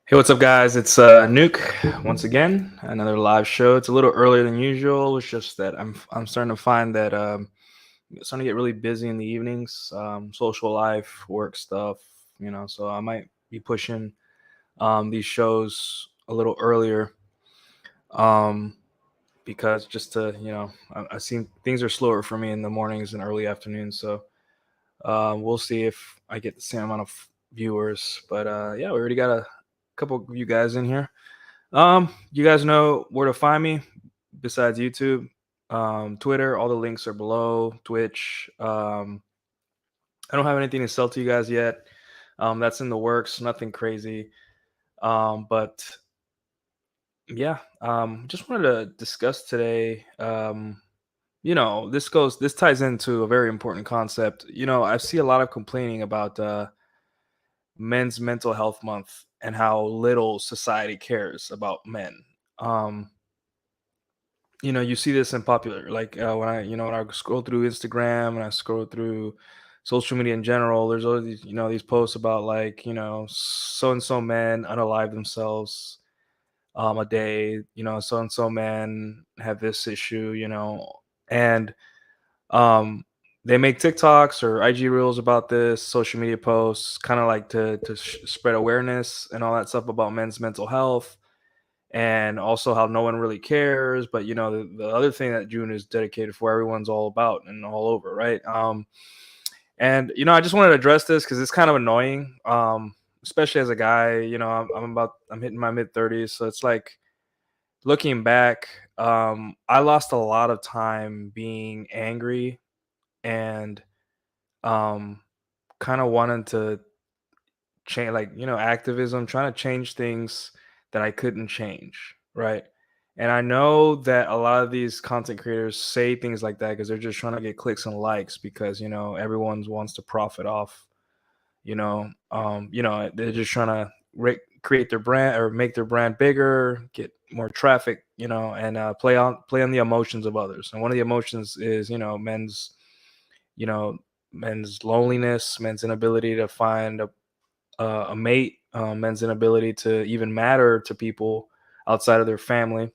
Hey, what's up, guys? It's Nuke once again. Another live show. It's a little earlier than usual. It's just that I'm starting to find that it's starting to get really busy in the evenings, social life, work stuff. So I might be pushing these shows a little earlier um, because just to I see things are slower for me in the mornings and early afternoons. So we'll see if I get the same amount of viewers. But yeah, we already got a couple of you guys in here. You guys know where to find me besides YouTube, Twitter. All the links are below. Twitch. I don't have anything to sell to you guys yet. That's in the works. Nothing crazy. But yeah, just wanted to discuss today. This ties into a very important concept. I see a lot of complaining about Men's Mental Health Month and how little society cares about men. Um, you see this in popular, like when I scroll through Instagram and I scroll through social media in general. There's always these posts about, like, so and so men unalive themselves a day. So and so men have this issue. And um they make TikToks or IG reels about this, social media posts, kind of like to spread awareness and all that stuff about men's mental health, and also how no one really cares. But the other thing that June is dedicated for, everyone's all about and all over, right? And I just wanted to address this because it's kind of annoying, especially as a guy. I'm hitting my mid 30s, so it's like, looking back, I lost a lot of time being angry and um kind of wanting to change, like, activism, trying to change things that I couldn't change, right? And I know that a lot of these content creators say things like that because they're just trying to get clicks and likes, because everyone wants to profit off. They're just trying to create their brand or make their brand bigger, get more traffic, and play on the emotions of others. And one of the emotions is, you know men's loneliness, men's inability to find a mate, men's inability to even matter to people outside of their family,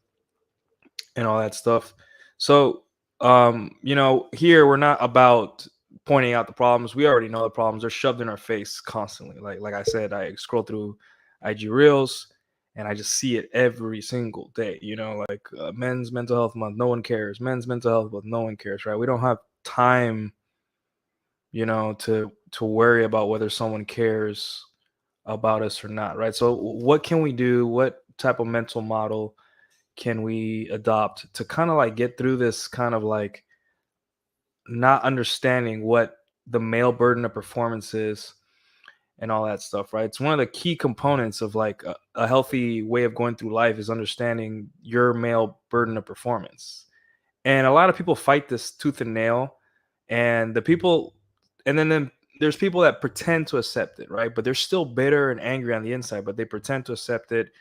and all that stuff. So, here we're not about pointing out the problems. We already know the problems. They're shoved in our face constantly. Like I said, I scroll through IG Reels and I just see it every single day. Like, Men's Mental Health Month, no one cares. Men's Mental Health Month, no one cares. Right? We don't have time, to worry about whether someone cares about us or not, right? So what can we do? What type of mental model can we adopt to kind of like get through this kind of like not understanding what the male burden of performance is and all that stuff, right? It's one of the key components of like a healthy way of going through life, is understanding your male burden of performance. And a lot of people fight this tooth and nail, and then there's people that pretend to accept it, right? But they're still bitter and angry on the inside, but they pretend to accept it.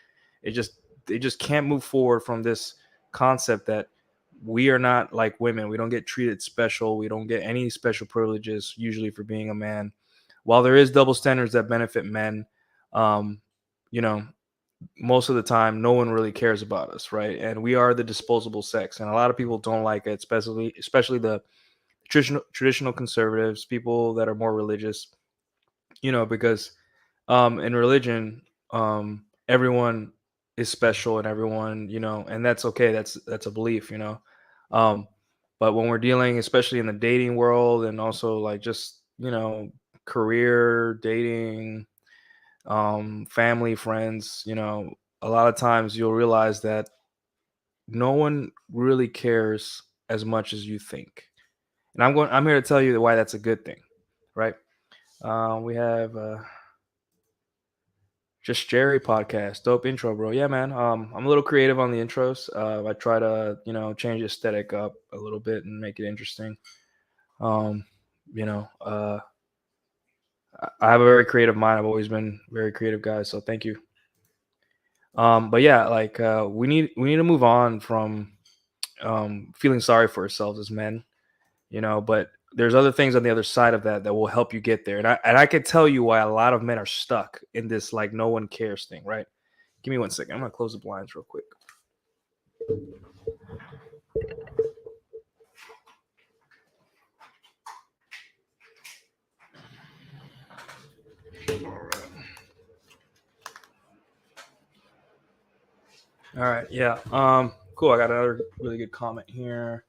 it just they just can't move forward from this concept that we are not like women. We don't get treated special. We don't get any special privileges usually for being a man. While there is double standards that benefit men, um you know most of the time no one really cares about us, right? And we are the disposable sex, and a lot of people don't like it, especially the traditional conservatives, people that are more religious, because in religion, everyone is special, and everyone, and that's okay. That's a belief, um but when we're dealing, especially in the dating world, and also like just, career, dating, family, friends, a lot of times you'll realize that no one really cares as much as you think. And I'm here to tell you why that's a good thing, right? We have Just Jerry podcast. Dope intro, bro. Yeah, man. I'm a little creative on the intros. I try to, change the aesthetic up a little bit and make it interesting. Um, you know, uh, I have a very creative mind. I've always been very creative, guys. So thank you. But yeah, like, we need to move on from feeling sorry for ourselves as men, but there's other things on the other side of that that will help you get there. And I could tell you why a lot of men are stuck in this, like, no one cares thing, right? Give me 1 second. I'm gonna close the blinds real quick. All right. Yeah. Cool. I got another really good comment here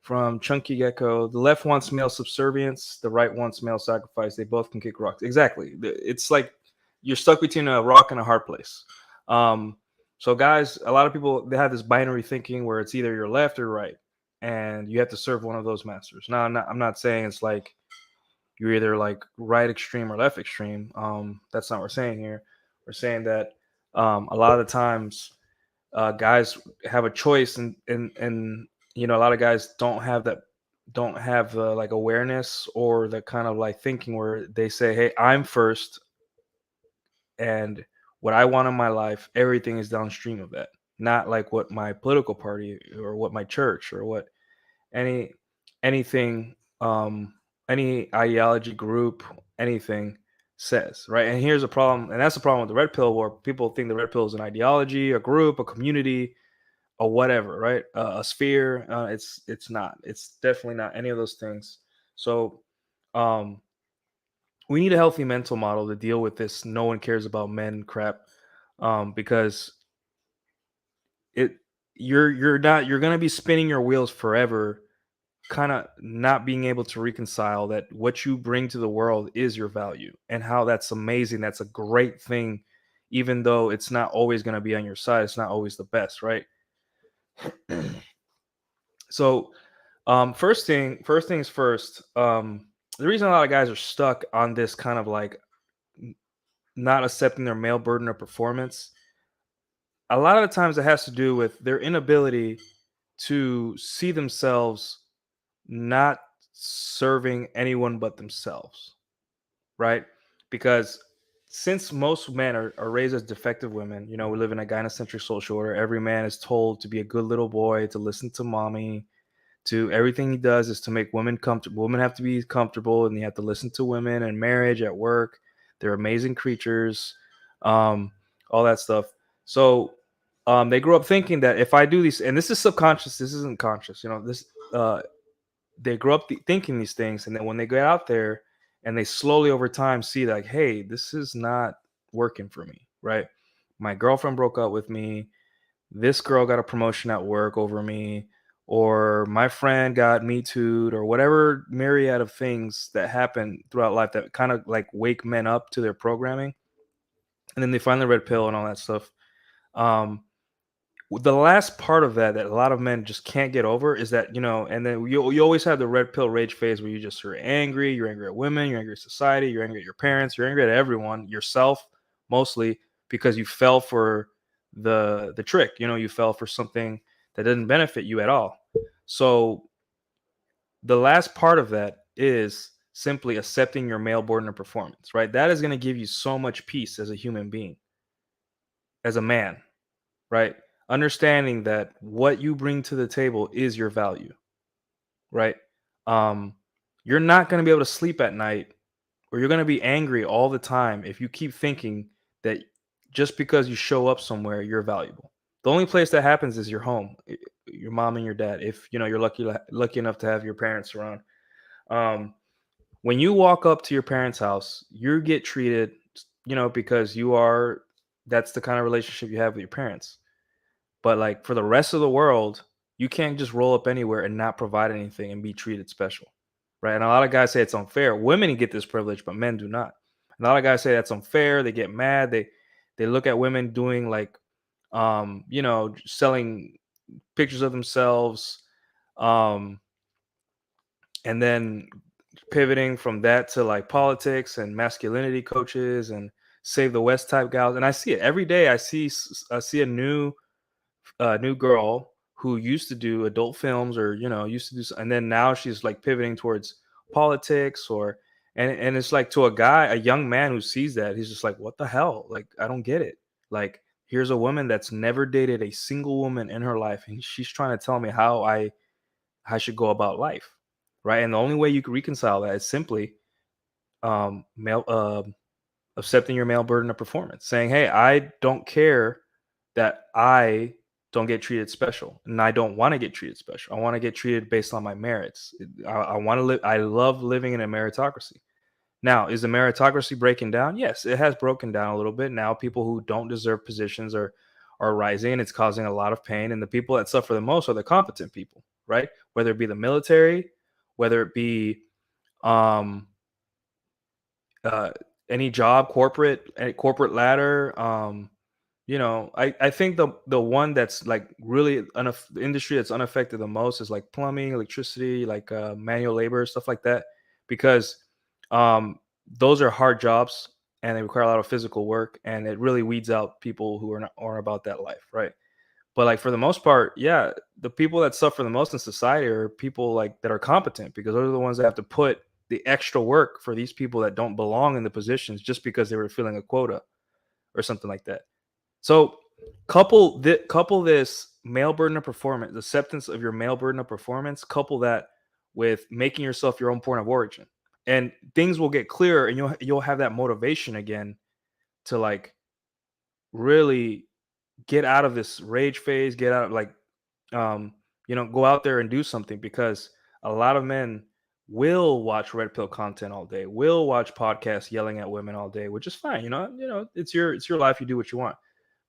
from Chunky Gecko. The left wants male subservience. The right wants male sacrifice. They both can kick rocks. Exactly. It's like you're stuck between a rock and a hard place. So guys, a lot of people, they have this binary thinking where it's either you're left or right, and you have to serve one of those masters. Now, I'm not saying it's like you're either like right extreme or left extreme. That's not what we're saying here. We're saying that a lot of the times guys have a choice, and a lot of guys don't have the like awareness or the kind of like thinking where they say, hey, I'm first, and what I want in my life, everything is downstream of that, not like what my political party or what my church or what any anything any ideology group, anything says, right? And here's a problem, and that's the problem with the red pill, where people think the red pill is an ideology, a group, a community, or whatever, right? A sphere. It's not. It's definitely not any of those things. So um, we need a healthy mental model to deal with this. No one cares about men crap, because it you're gonna be spinning your wheels forever, kind of not being able to reconcile that what you bring to the world is your value, and how that's amazing. That's a great thing, even though it's not always going to be on your side. It's not always the best, right? So first things first. The reason a lot of guys are stuck on this kind of like not accepting their male burden of performance, a lot of the times it has to do with their inability to see themselves not serving anyone but themselves, right? Because since most men are raised as defective women, we live in a gynocentric social order. Every man is told to be a good little boy, to listen to mommy, to everything he does is to make women comfortable. Women have to be comfortable, and you have to listen to women in marriage, at work. They're amazing creatures, um, all that stuff. So they grew up thinking that if I do these, and this is subconscious, this isn't conscious, this they grow up thinking these things, and then when they get out there and they slowly over time see like, hey, this is not working for me, right? My girlfriend broke up with me, this girl got a promotion at work over me, or my friend got me too'd, or whatever myriad of things that happen throughout life that kind of like wake men up to their programming, and then they find the red pill and all that stuff. um the last part of that a lot of men just can't get over is that, and then you always have the red pill rage phase where you're angry. You're angry at women, you're angry at society, you're angry at your parents, you're angry at everyone, yourself mostly, because you fell for the trick. You fell for something that didn't benefit you at all. So the last part of that is simply accepting your male burden of performance, right? That is going to give you so much peace as a human being, as a man, right? Understanding that what you bring to the table is your value, right? Um, you're not going to be able to sleep at night, or you're going to be angry all the time if you keep thinking that just because you show up somewhere, you're valuable. The only place that happens is your home, your mom and your dad. If you're lucky enough to have your parents around. Um, when you walk up to your parents' house, you get treated, because that's the kind of relationship you have with your parents. But like for the rest of the world, you can't just roll up anywhere and not provide anything and be treated special, right? And a lot of guys say it's unfair. Women get this privilege, but men do not. And a lot of guys say that's unfair. They get mad. They look at women doing like, selling pictures of themselves, um, and then pivoting from that to like politics and masculinity coaches and save the West type gals. And I see it every day. I see a new girl who used to do adult films, or used to do, and then now she's like pivoting towards politics, or and it's like, to a young man who sees that, he's just like, what the hell, like, I don't get it. Like, here's a woman that's never dated a single woman in her life, and she's trying to tell me how I should go about life, right? And the only way you can reconcile that is simply male accepting your male burden of performance, saying, hey, I don't care that I don't get treated special, and I don't want to get treated special. I want to get treated based on my merits. I want to live. I love living in a meritocracy. Now, is the meritocracy breaking down? Yes, it has broken down a little bit. Now, people who don't deserve positions are rising, and it's causing a lot of pain. And the people that suffer the most are the competent people, right? Whether it be the military, whether it be um, uh, any job, corporate ladder. I think the one that's like really the industry that's unaffected the most is like plumbing, electricity, like manual labor, stuff like that, because um, those are hard jobs and they require a lot of physical work, and it really weeds out people who aren't about that life, right? But like for the most part, yeah, the people that suffer the most in society are people like that are competent, because those are the ones that have to put the extra work for these people that don't belong in the positions just because they were filling a quota or something like that. So couple this male burden of performance, the acceptance of your male burden of performance, couple that with making yourself your own point of origin, and things will get clearer, and you'll have that motivation again to like really get out of this rage phase, get out of like go out there and do something, because a lot of men will watch red pill content all day, will watch podcasts yelling at women all day, which is fine. It's your life. You do what you want.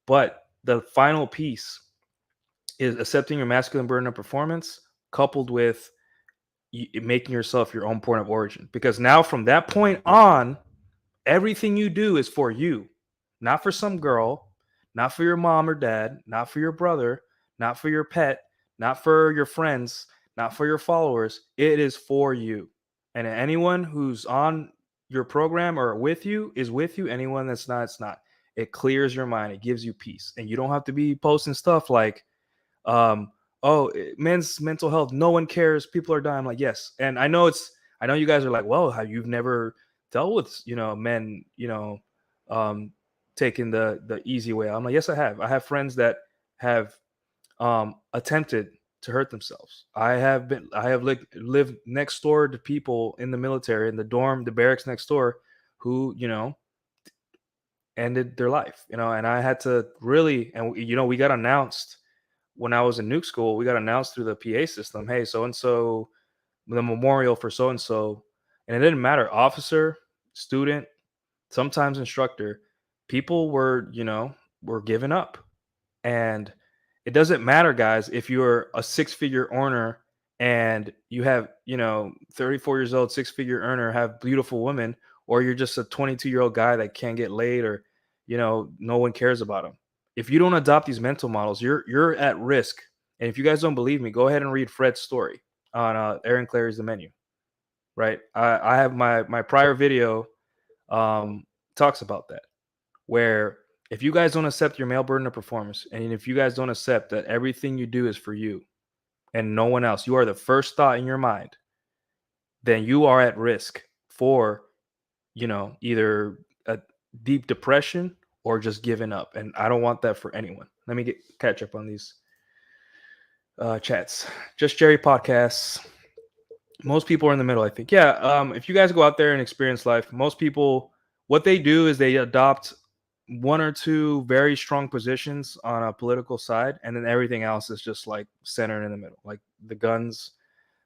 But the final piece is accepting your masculine burden of performance coupled with making yourself your own point of origin. Because now from that point on, everything you do is for you, not for some girl, not for your mom or dad, not for your brother, not for your pet, not for your friends, not for your followers. It is for you. And anyone who's on your program or with you is with you. Anyone that's not, it's not. It clears your mind. It gives you peace. And you don't have to be posting stuff like, men's mental health, no one cares, people are dying. I'm like, yes. And I know you guys are like, well, have you've never dealt with men um taking the easy way? I'm like, yes, I have friends that have attempted to hurt themselves. I have lived next door to people in the military, in the barracks next door, who ended their life, and I had to really, and we got announced when I was in nuke school. We got announced through the PA system, hey, so and so, the memorial for so and so, and it didn't matter, officer, student, sometimes instructor, people were giving up. And it doesn't matter, guys, if you're a six-figure earner and you have 34 years old, six-figure earner, have beautiful women, or you're just a 22-year-old guy that can't get laid, or no one cares about him. If you don't adopt these mental models, you're at risk. And if you guys don't believe me, go ahead and read Fred's story on Aaron Clarey's The Menu. Right, I have my prior video talks about that, where if you guys don't accept your male burden of performance, and if you guys don't accept that everything you do is for you and no one else, you are the first thought in your mind, then you are at risk for either a deep depression or just giving up. And I don't want that for anyone. Let me catch up on these chats. Just Jerry podcasts. Most people are in the middle, I think. Yeah. If you guys go out there and experience life, most people, what they do is they adopt one or two very strong positions on a political side, and then everything else is just like centered in the middle, like the guns,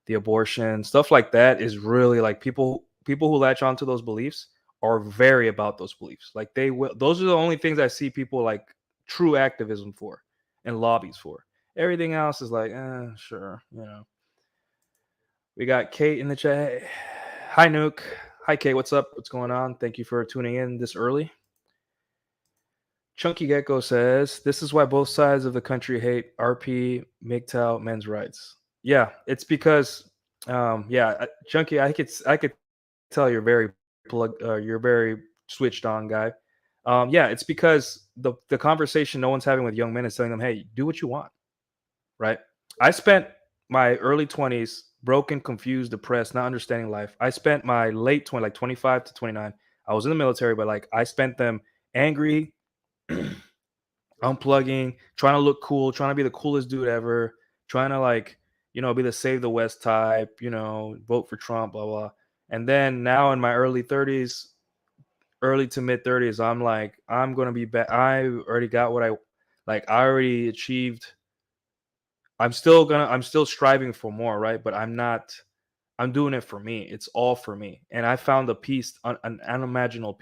the abortion, stuff like that. Is really like people who latch onto those beliefs are very about those beliefs. Like they will. Those are the only things I see people like true activism for and lobbies for. Everything else is like, sure. We got Kate in the chat. Hi, Nuke. Hi, Kate. What's up? What's going on? Thank you for tuning in this early. Chunky Gecko says, this is why both sides of the country hate RP, MGTOW, men's rights. Yeah, it's because, Chunky, I could tell you're very switched on guy. It's because the conversation no one's having with young men is telling them, hey, do what you want, right? I spent my early 20s broken, confused, depressed, not understanding life. I spent my late 20, like 25 to 29. I was in the military, but like I spent them angry, unplugging, trying to look cool, trying to be the coolest dude ever, trying to like, be the save the West type, vote for Trump, blah, blah. And then now in my early 30s, early to mid 30s, I'm like, I'm going to be back. I already got Like I already achieved. I'm still striving for more, right? But I'm doing it for me. It's all for me. And I found a peace, an unimaginable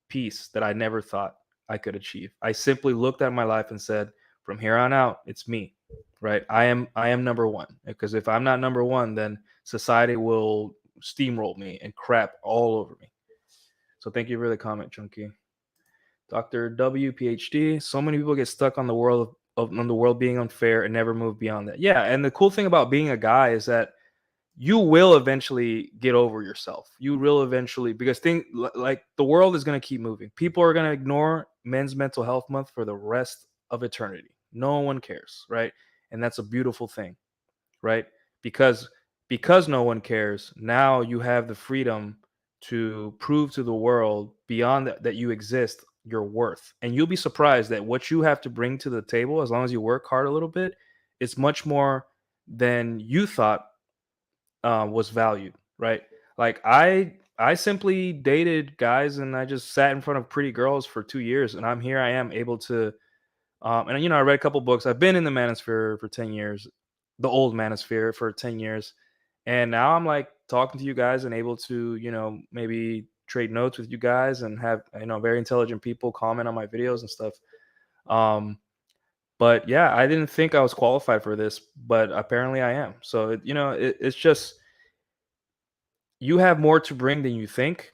peace that I never thought I could achieve. I simply looked at my life and said, from here on out, it's me, right? I am number one. Because if I'm not number one, then society will steamroll me and crap all over me. So thank you for the comment, Chunky. Dr. W, PhD. So many people get stuck on the world on the world being unfair and never move beyond that. Yeah, and the cool thing about being a guy is that you will eventually get over yourself. You will eventually, because like the world is going to keep moving. People are going to ignore Men's Mental Health Month for the rest of eternity. No one cares, right? And that's a beautiful thing, right? Because no one cares, now you have the freedom to prove to the world beyond that you exist, your worth. And you'll be surprised that what you have to bring to the table, as long as you work hard a little bit, is much more than you thought was valued, right? Like I simply dated guys and I just sat in front of pretty girls for 2 years, and I am able to and I read a couple books. I've been in the manosphere for 10 years, the old manosphere for 10 years. And now I'm like talking to you guys and able to, maybe trade notes with you guys and have, very intelligent people comment on my videos and stuff. But yeah, I didn't think I was qualified for this, but apparently I am. So, it's just, you have more to bring than you think,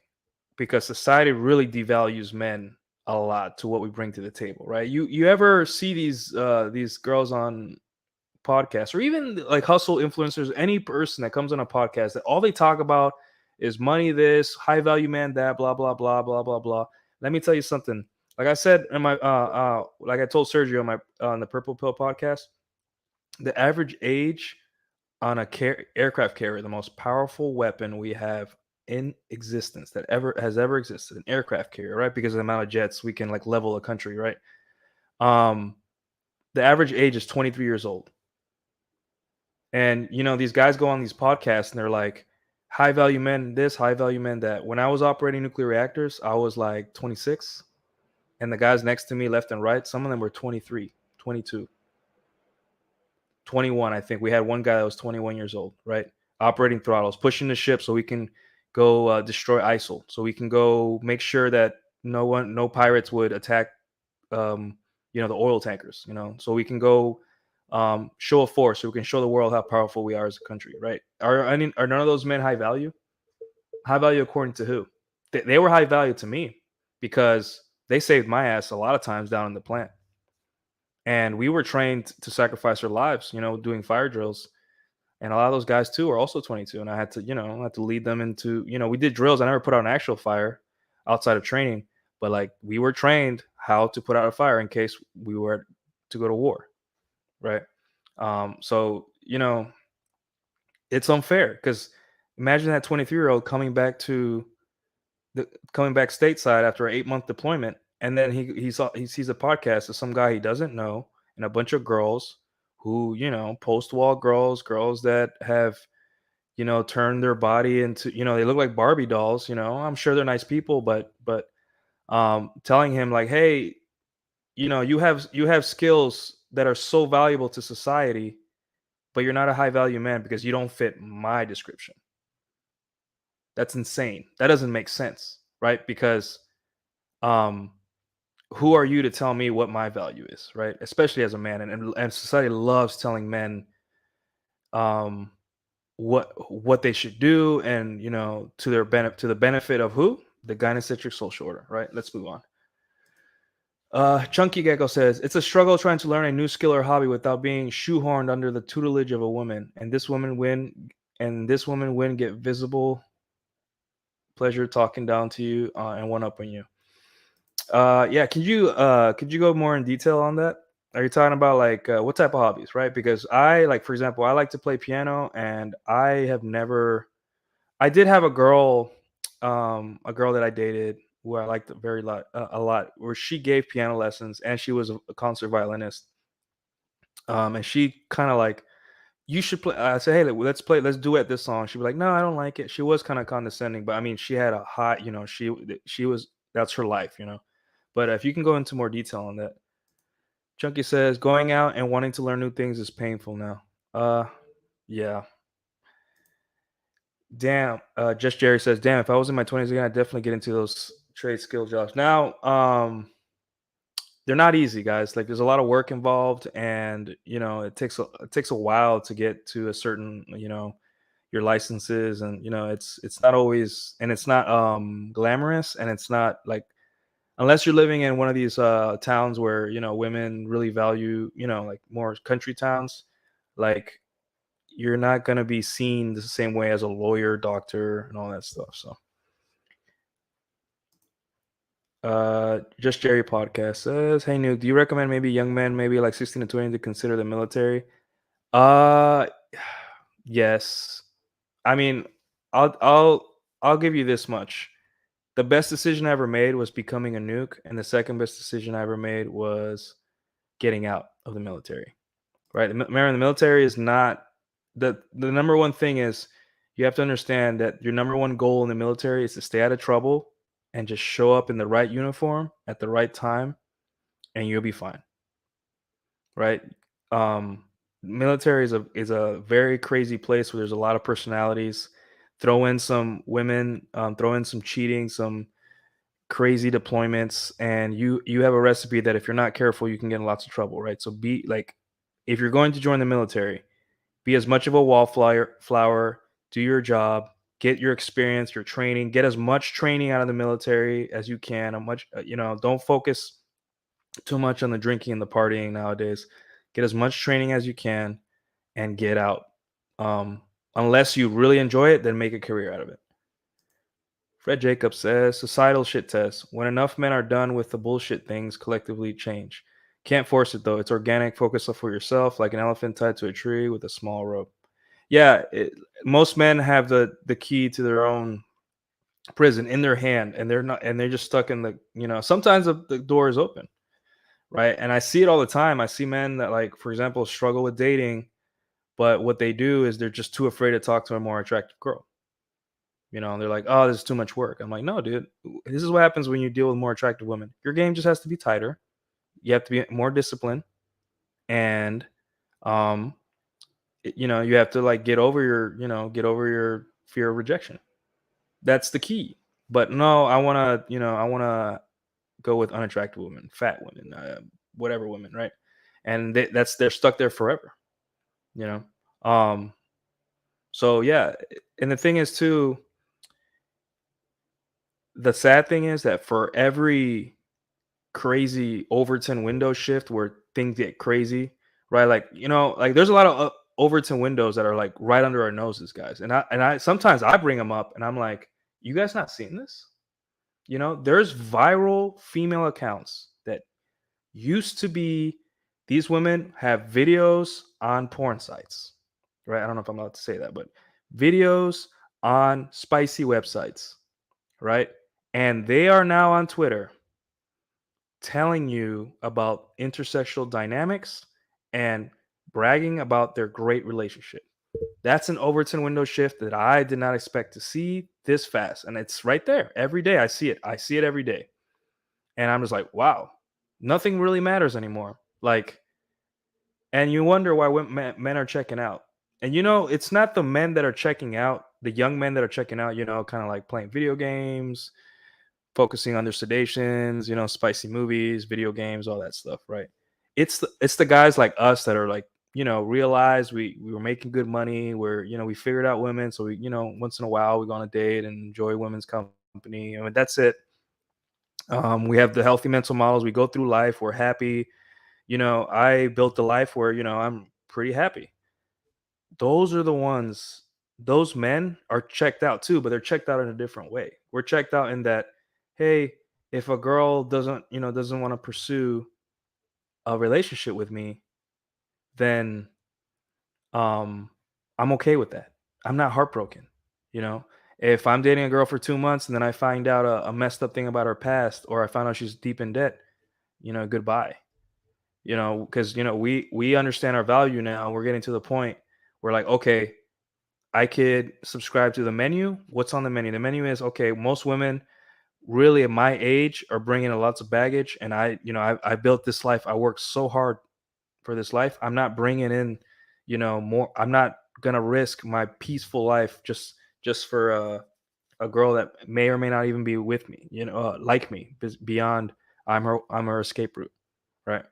because society really devalues men a lot to what we bring to the table, right? You ever see these girls on podcasts, or even like hustle influencers, any person that comes on a podcast, that all they talk about is money, this high value man, that blah blah blah blah blah blah. Let me tell you something. Like I said in my like I told Sergio on my on the Purple Pill podcast, the average age on a aircraft carrier, the most powerful weapon we have in existence that ever existed, an aircraft carrier, right? Because of the amount of jets we can like level a country, right? Um, the average age is 23 years old. And these guys go on these podcasts and they're like, high value men this, high value men that. When I was operating nuclear reactors, I was like 26. And the guys next to me, left and right, some of them were 23, 22, 21. I think we had one guy that was 21 years old, right? Operating throttles, pushing the ship so we can go destroy ISIL, so we can go make sure that no pirates would attack, the oil tankers, so we can go show a force, so we can show the world how powerful we are as a country, right? Are none of those men high value? High value according to who? They were high value to me because they saved my ass a lot of times down in the plant. And we were trained to sacrifice our lives, doing fire drills. And a lot of those guys too are also 22. And I had to, lead them into, we did drills. I never put out an actual fire outside of training, but like we were trained how to put out a fire in case we were to go to war. Right. So, it's unfair because imagine that 23-year-old coming back stateside after an 8-month deployment. And then he sees a podcast of some guy he doesn't know and a bunch of girls who, post-wall girls that have, turned their body into, they look like Barbie dolls, I'm sure they're nice people, but telling him like, hey, you have skills that are so valuable to society, but you're not a high value man because you don't fit my description. That's insane. That doesn't make sense, right? Because who are you to tell me what my value is, right? Especially as a man, and society loves telling men what they should do, and to the benefit of who? The gynocentric social order, right? Let's move on. Chunky Gecko says it's a struggle trying to learn a new skill or hobby without being shoehorned under the tutelage of a woman, and this woman win get visible pleasure talking down to you and one up on you. Yeah, could you go more in detail on that? Are you talking about like what type of hobbies, right? Because I, like, for example, I like to play piano, and I did have a girl that I dated who I liked a lot, where she gave piano lessons and she was a concert violinist. And she kind of like, you should play. I said, hey, let's duet this song. She'd be like, no, I don't like it. She was kind of condescending, but I mean, she had a hot, that's her life, But if you can go into more detail on that. Chunky says, going out and wanting to learn new things is painful now. Yeah. Damn. Just Jerry says, damn, if I was in my 20s again, I'd definitely get into those trade skill jobs. Now, they're not easy, guys. Like there's a lot of work involved, and it takes a while to get to a certain, your licenses, and it's not always, and it's not glamorous, and it's not like, unless you're living in one of these towns where women really value, like more country towns, like you're not going to be seen the same way as a lawyer, doctor, and all that stuff. So Just Jerry podcast says, hey Nuke, do you recommend maybe young men, maybe like 16 to 20, to consider the military? Yes. I mean, I'll give you this much. The best decision I ever made was becoming a nuke, and the second best decision I ever made was getting out of the military. Right? Remember, the military is not the number one thing. Is you have to understand that your number one goal in the military is to stay out of trouble and just show up in the right uniform at the right time, and you'll be fine. Right? Military is a very crazy place where there's a lot of personalities. Throw in some women, throw in some cheating, some crazy deployments, and you have a recipe that if you're not careful, you can get in lots of trouble, right? So be like, if you're going to join the military, be as much of a wallflower, do your job, get your experience, your training, get as much training out of the military as you can. Don't focus too much on the drinking and the partying nowadays. Get as much training as you can and get out. Unless you really enjoy it, then make a career out of it. Fred Jacobs says, societal shit test. When enough men are done with the bullshit, things collectively change. Can't force it though. It's organic. Focus for yourself, like an elephant tied to a tree with a small rope. Yeah, most men have the key to their own prison in their hand, and they're just stuck in the. Sometimes the door is open, right? And I see it all the time. I see men that, like, for example, struggle with dating, but what they do is they're just too afraid to talk to a more attractive girl. They're like, oh, this is too much work. I'm like, no, dude, this is what happens when you deal with more attractive women. Your game just has to be tighter. You have to be more disciplined, and you have to like get over your fear of rejection. That's the key. But no, I want to go with unattractive women, fat women, whatever women, right? And they're stuck there forever, you know. So yeah, and the thing is too, the sad thing is that for every crazy Overton window shift where things get crazy, right? Like, like there's a lot of Overton windows that are like right under our noses, guys. And I sometimes I bring them up and I'm like, you guys not seeing this? There's viral female accounts that used to be, these women have videos on porn sites, right? I don't know if I'm allowed to say that, but videos on spicy websites, right? And they are now on Twitter telling you about intersexual dynamics and bragging about their great relationship. That's an Overton window shift that I did not expect to see this fast. And it's right there every day. I see it. I see it every day. And I'm just like, wow, nothing really matters anymore. Like, and you wonder why men are checking out. And it's not the men that are checking out, the young men that are checking out, kind of like playing video games, focusing on their sedations, spicy movies, video games, all that stuff, right? It's the guys like us that are like, realize we were making good money, where we figured out women, so we, once in a while we go on a date and enjoy women's company. I mean, that's it. We have the healthy mental models. We go through life. We're happy. I built a life where I'm pretty happy. Those are the ones. Those men are checked out too, but they're checked out in a different way. We're checked out in that, hey, if a girl doesn't want to pursue a relationship with me, then I'm okay with that. I'm not heartbroken. If I'm dating a girl for 2 months and then I find out a messed up thing about her past, or I find out she's deep in debt, goodbye. Because we understand our value now. We're getting to the point where, like, okay, I could subscribe to the menu. What's on the menu? The menu is, okay, most women really at my age are bringing in lots of baggage, and I built this life. I worked so hard for this life. I'm not bringing in, more. I'm not gonna risk my peaceful life just for a girl that may or may not even be with me, like me, beyond I'm her escape route, right?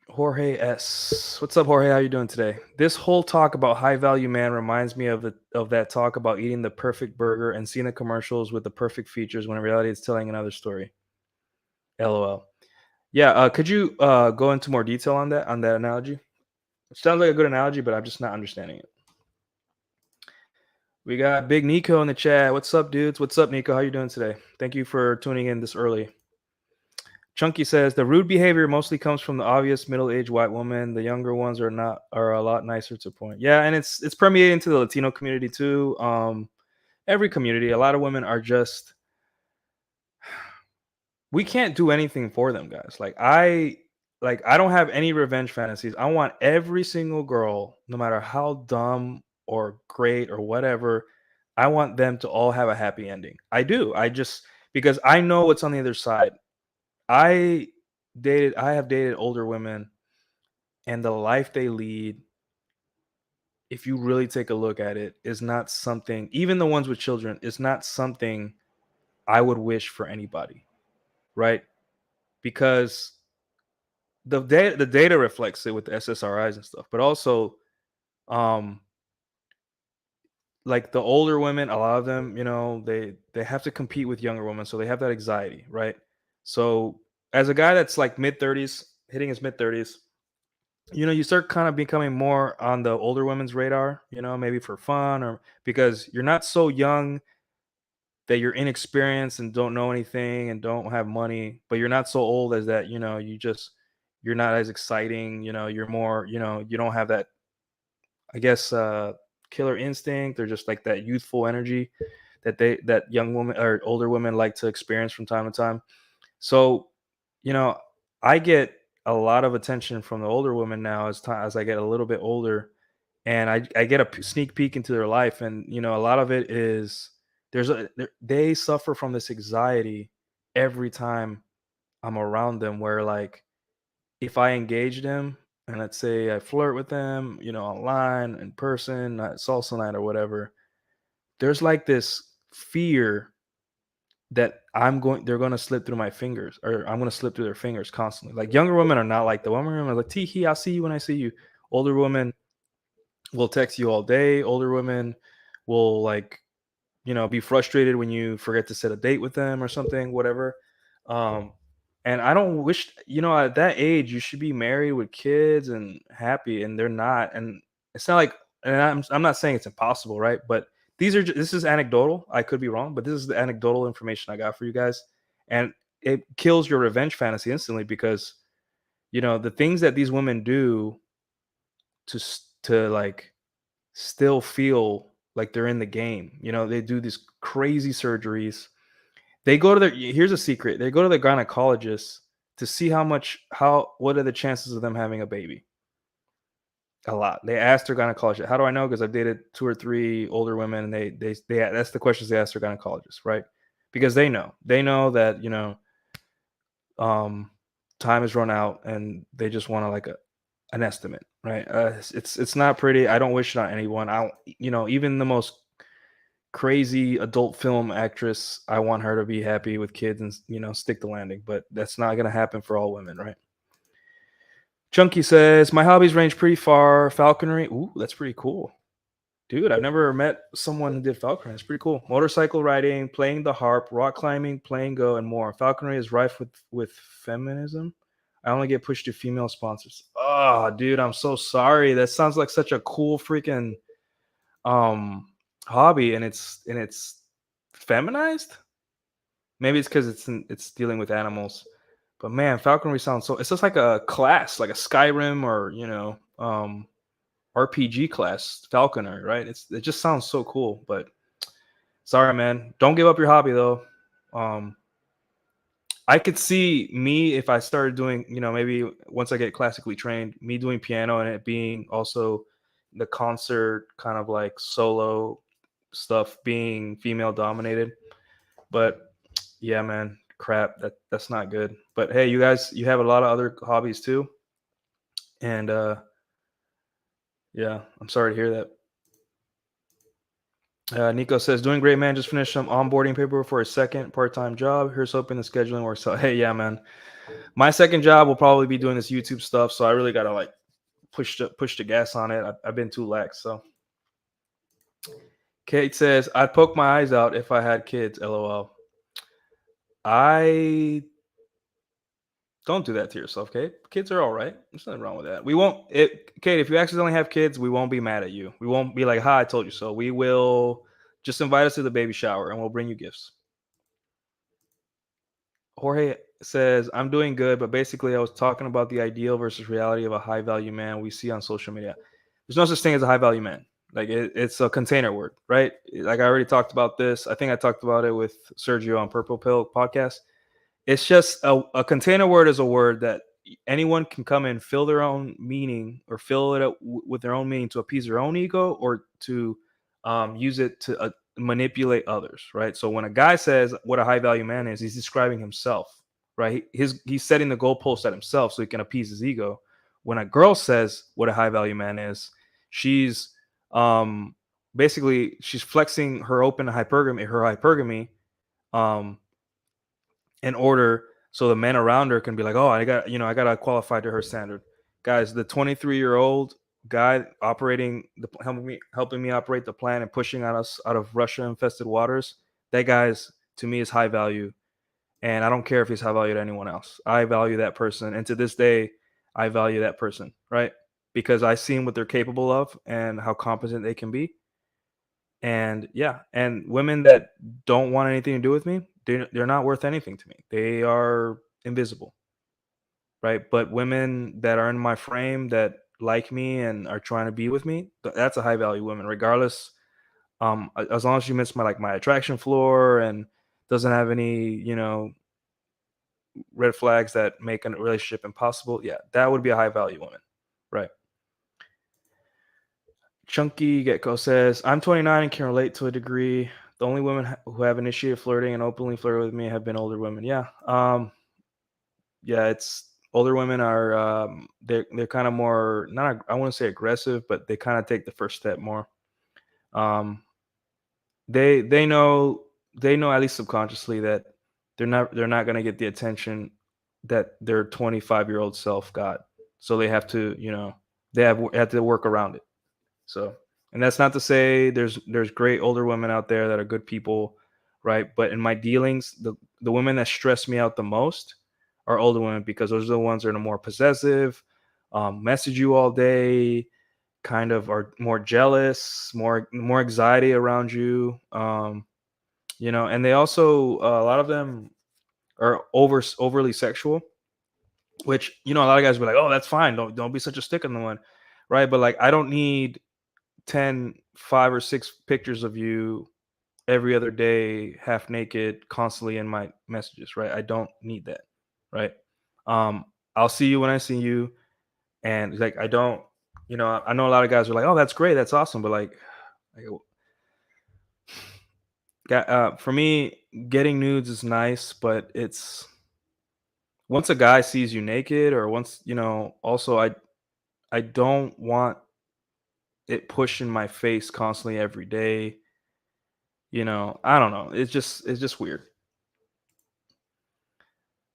Jorge S. What's up, Jorge? How you doing today? This whole talk about high value man reminds me of that talk about eating the perfect burger and seeing the commercials with the perfect features when in reality it's telling another story. LOL. Yeah, could you go into more detail on that analogy? It sounds like a good analogy, but I'm just not understanding it. We got Big Nico in the chat. What's up, dudes? What's up, Nico? How you doing today? Thank you for tuning in this early. Chunky says the rude behavior mostly comes from the obvious middle-aged white woman. The younger ones are a lot nicer to point. Yeah, and it's permeating to the Latino community too. Every community, a lot of women are just, we can't do anything for them, guys. I don't have any revenge fantasies. I want every single girl, no matter how dumb or great or whatever, I want them to all have a happy ending. I do. I just, because I know what's on the other side. I I have dated older women, and the life they lead, if you really take a look at it, is not something, even the ones with children, is not something I would wish for anybody, right? Because the data reflects it with the SSRIs and stuff, but also, um, like the older women, a lot of them, they have to compete with younger women, so they have that anxiety, right? So as a guy that's like mid 30s, hitting his mid 30s, you start kind of becoming more on the older women's radar, maybe for fun, or because you're not so young that you're inexperienced and don't know anything and don't have money, but you're not so old as that, you're not as exciting, you're more, you don't have that, I guess, killer instinct, or just like that youthful energy that young women or older women like to experience from time to time. So, you know, I get a lot of attention from the older women now as I get a little bit older, and I get a sneak peek into their life, and a lot of it is they suffer from this anxiety every time I'm around them, where like if I engage them and let's say I flirt with them, online, in person, at salsa night or whatever, there's like this fear that they're going to slip through my fingers, or I'm going to slip through their fingers constantly. Like younger women are not like the women are like, Tee, I'll see you when I see you. Older women will text you all day. Older women will like, be frustrated when you forget to set a date with them or something, whatever. Um, and I don't wish, at that age, you should be married with kids and happy, and they're not. And it's not like, and I'm not saying it's impossible, right? But this is anecdotal. I could be wrong, but this is the anecdotal information I got for you guys. And it kills your revenge fantasy instantly, because, the things that these women do to like still feel like they're in the game. They do these crazy surgeries. They go to here's a secret. They go to the gynecologist to see what are the chances of them having a baby. A lot. They ask their gynecologist. How do I know? Because I've dated 2 or 3 older women, and they that's the questions they ask their gynecologist, right? Because they know that um, time has run out, and they just want to like an estimate, right? It's not pretty. I don't wish it on anyone. Even the most crazy adult film actress, I want her to be happy with kids and stick the landing, but that's not going to happen for all women, right? Chunky says my hobbies range pretty far. Falconry, ooh, that's pretty cool, dude. I've never met someone who did falconry. It's pretty cool. Motorcycle riding, playing the harp, rock climbing, playing go, and more. Falconry is rife with feminism. I only get pushed to female sponsors. Oh, dude, I'm so sorry. That sounds like such a cool freaking um hobby, and it's feminized. Maybe it's because it's dealing with animals, but man, falconry sounds so, it's just like a class, like a Skyrim, or RPG class, falconer, right? It just sounds so cool. But sorry, man, don't give up your hobby though. I could see me, if I started doing, maybe once I get classically trained, me doing piano and it being also the concert kind of like solo stuff being female dominated. But yeah, man, crap, that's not good. But hey, you guys, you have a lot of other hobbies too, and yeah, I'm sorry to hear that. Nico says, doing great, man. Just finished some onboarding paperwork for a second part-time job. Here's hoping the scheduling works out. Hey, yeah, man. My second job will probably be doing this YouTube stuff, so I really gotta like push the gas on it. I've been too lax. So Kate says, I'd poke my eyes out if I had kids. LOL. I don't do that to yourself, Kate. Kids are all right. There's nothing wrong with that. We won't. Kate, if you accidentally have kids, we won't be mad at you. We won't be like, "Ha, I told you so." We will just invite us to the baby shower, and we'll bring you gifts. Jorge says, I'm doing good, but basically I was talking about the ideal versus reality of a high value man we see on social media. There's no such thing as a high value man. Like it's a container word, right? Like I already talked about this. I think I talked about it with Sergio on Purple Pill podcast. It's just a container word is a word that anyone can come in, fill their own meaning or fill it up with their own meaning to appease their own ego or to use it to manipulate others, right? So when a guy says what a high value man is, he's describing himself, right? He's setting the goalpost at himself so he can appease his ego. When a girl says what a high value man is, she's basically she's flexing her open hypergamy, um, in order so the men around her can be like, oh, I gotta qualify to her standard. Guys, the 23-year-old guy operating helping me operate the plan and pushing on us out of Russia infested waters, that guy's to me is high value. And I don't care if he's high value to anyone else. I value that person. And to this day, I value that person, right? Because I seen what they're capable of and how competent they can be. And yeah, and women that don't want anything to do with me, they're not worth anything to me. They are invisible, right? But women that are in my frame that like me and are trying to be with me, that's a high value woman, regardless. As long as she meets my attraction floor and doesn't have any, red flags that make a relationship impossible, yeah, that would be a high value woman, right? Chunky Gecko says, I'm 29 and can relate to a degree. The only women who have initiated flirting and openly flirted with me have been older women. Yeah. Yeah, it's older women are they're kind of more, not I wouldn't say aggressive, but they kind of take the first step more. Um they know at least subconsciously that they're not going to get the attention that their 25-year-old self got. So they have to, have to work around it. So, and that's not to say there's great older women out there that are good people, right? But in my dealings, the women that stress me out the most are older women because those are the ones that are more possessive, message you all day, kind of are more jealous, more anxiety around you, and they also a lot of them are overly sexual, which a lot of guys will be like, oh, that's fine, don't be such a stick in the mud, right? But like I don't need 10 5 or 6 pictures of you every other day half naked constantly in my messages, right? I don't need that, right? I'll see you when I see you, and like I don't, I know a lot of guys are like, oh, that's great, that's awesome, but like for me, getting nudes is nice, but it's once a guy sees you naked, or once, also I don't want it pushed in my face constantly every day. I don't know. It's just weird.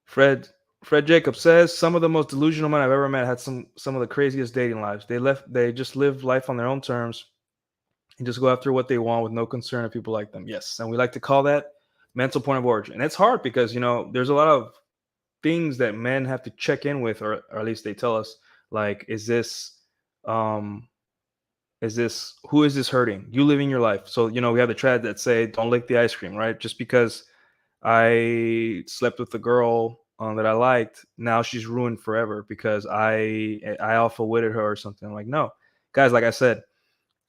Fred Fred Jacob says some of the most delusional men I've ever met had some of the craziest dating lives. They just live life on their own terms and just go after what they want with no concern if people like them. Yes, and we like to call that mental point of origin. And it's hard because there's a lot of things that men have to check in with, or at least they tell us, like, um who is this hurting? You living your life. So we have the trad that say don't lick the ice cream, right? Just because I slept with a girl that I liked, now she's ruined forever because I alpha witted her or something. Like, no, guys, like I said,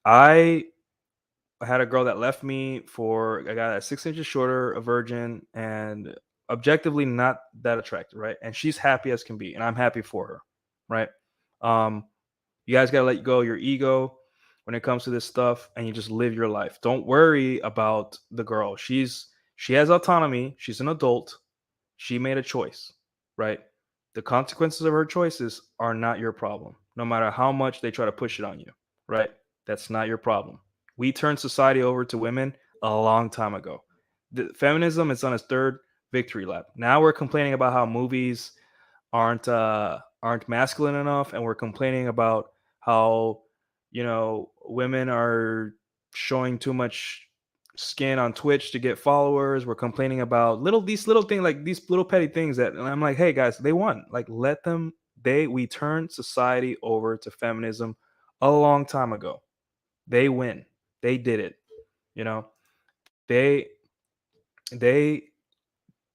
I had a girl that left me for a guy that's 6 inches shorter, a virgin, and objectively not that attractive, right? And she's happy as can be, and I'm happy for her, right? You guys gotta let go your ego, when it comes to this stuff, and you just live your life. Don't worry about the girl. She has autonomy. She's an adult. She made a choice, right? The consequences of her choices are not your problem, no matter how much they try to push it on you, right? That's not your problem. We turned society over to women a long time ago. Feminism is on its third victory lap. Now we're complaining about how movies aren't masculine enough, and we're complaining about how women are showing too much skin on Twitch to get followers. We're complaining about these little things, like these little petty things that, and I'm like, hey guys, they won. Like, let them. We turned society over to feminism a long time ago. They win. They did it. You know, they they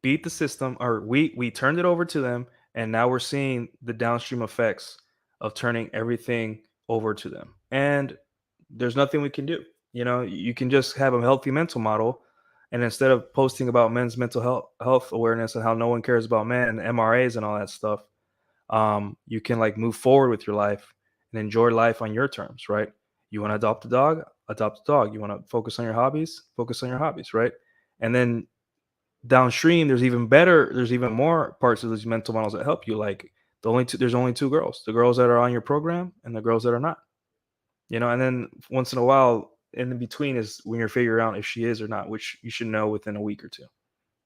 beat the system, or we turned it over to them, and now we're seeing the downstream effects of turning everything over to them. And there's nothing we can do. You can just have a healthy mental model, and instead of posting about men's mental health awareness and how no one cares about men and MRAs and all that stuff, you can like move forward with your life and enjoy life on your terms, right? You want to adopt a dog, adopt a dog. You want to focus on your hobbies, focus on your hobbies, right? And then downstream, there's even more parts of these mental models that help you. Like there's only two girls: the girls that are on your program and the girls that are not. And then once in a while, in between is when you're figuring out if she is or not, which you should know within a week or two,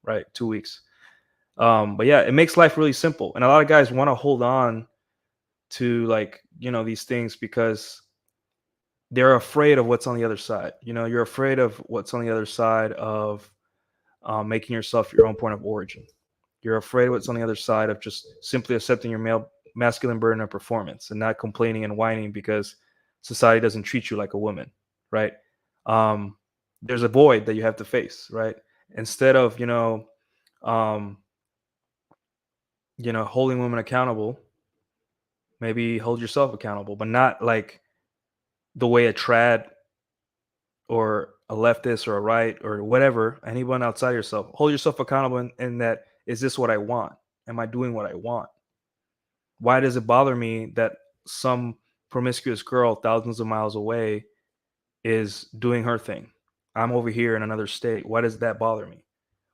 right? 2 weeks. But yeah, it makes life really simple. And a lot of guys want to hold on to these things because they're afraid of what's on the other side. You're afraid of what's on the other side of making yourself your own point of origin. You're afraid of what's on the other side of just simply accepting your masculine burden of performance and not complaining and whining because society doesn't treat you like a woman, right? There's a void that you have to face, right? Instead of holding women accountable, maybe hold yourself accountable, but not like the way a trad or a leftist or a right or whatever, anyone outside yourself. Hold yourself accountable in that, is this what I want? Am I doing what I want? Why does it bother me that some promiscuous girl thousands of miles away is doing her thing? I'm over here in another state. Why does that bother me?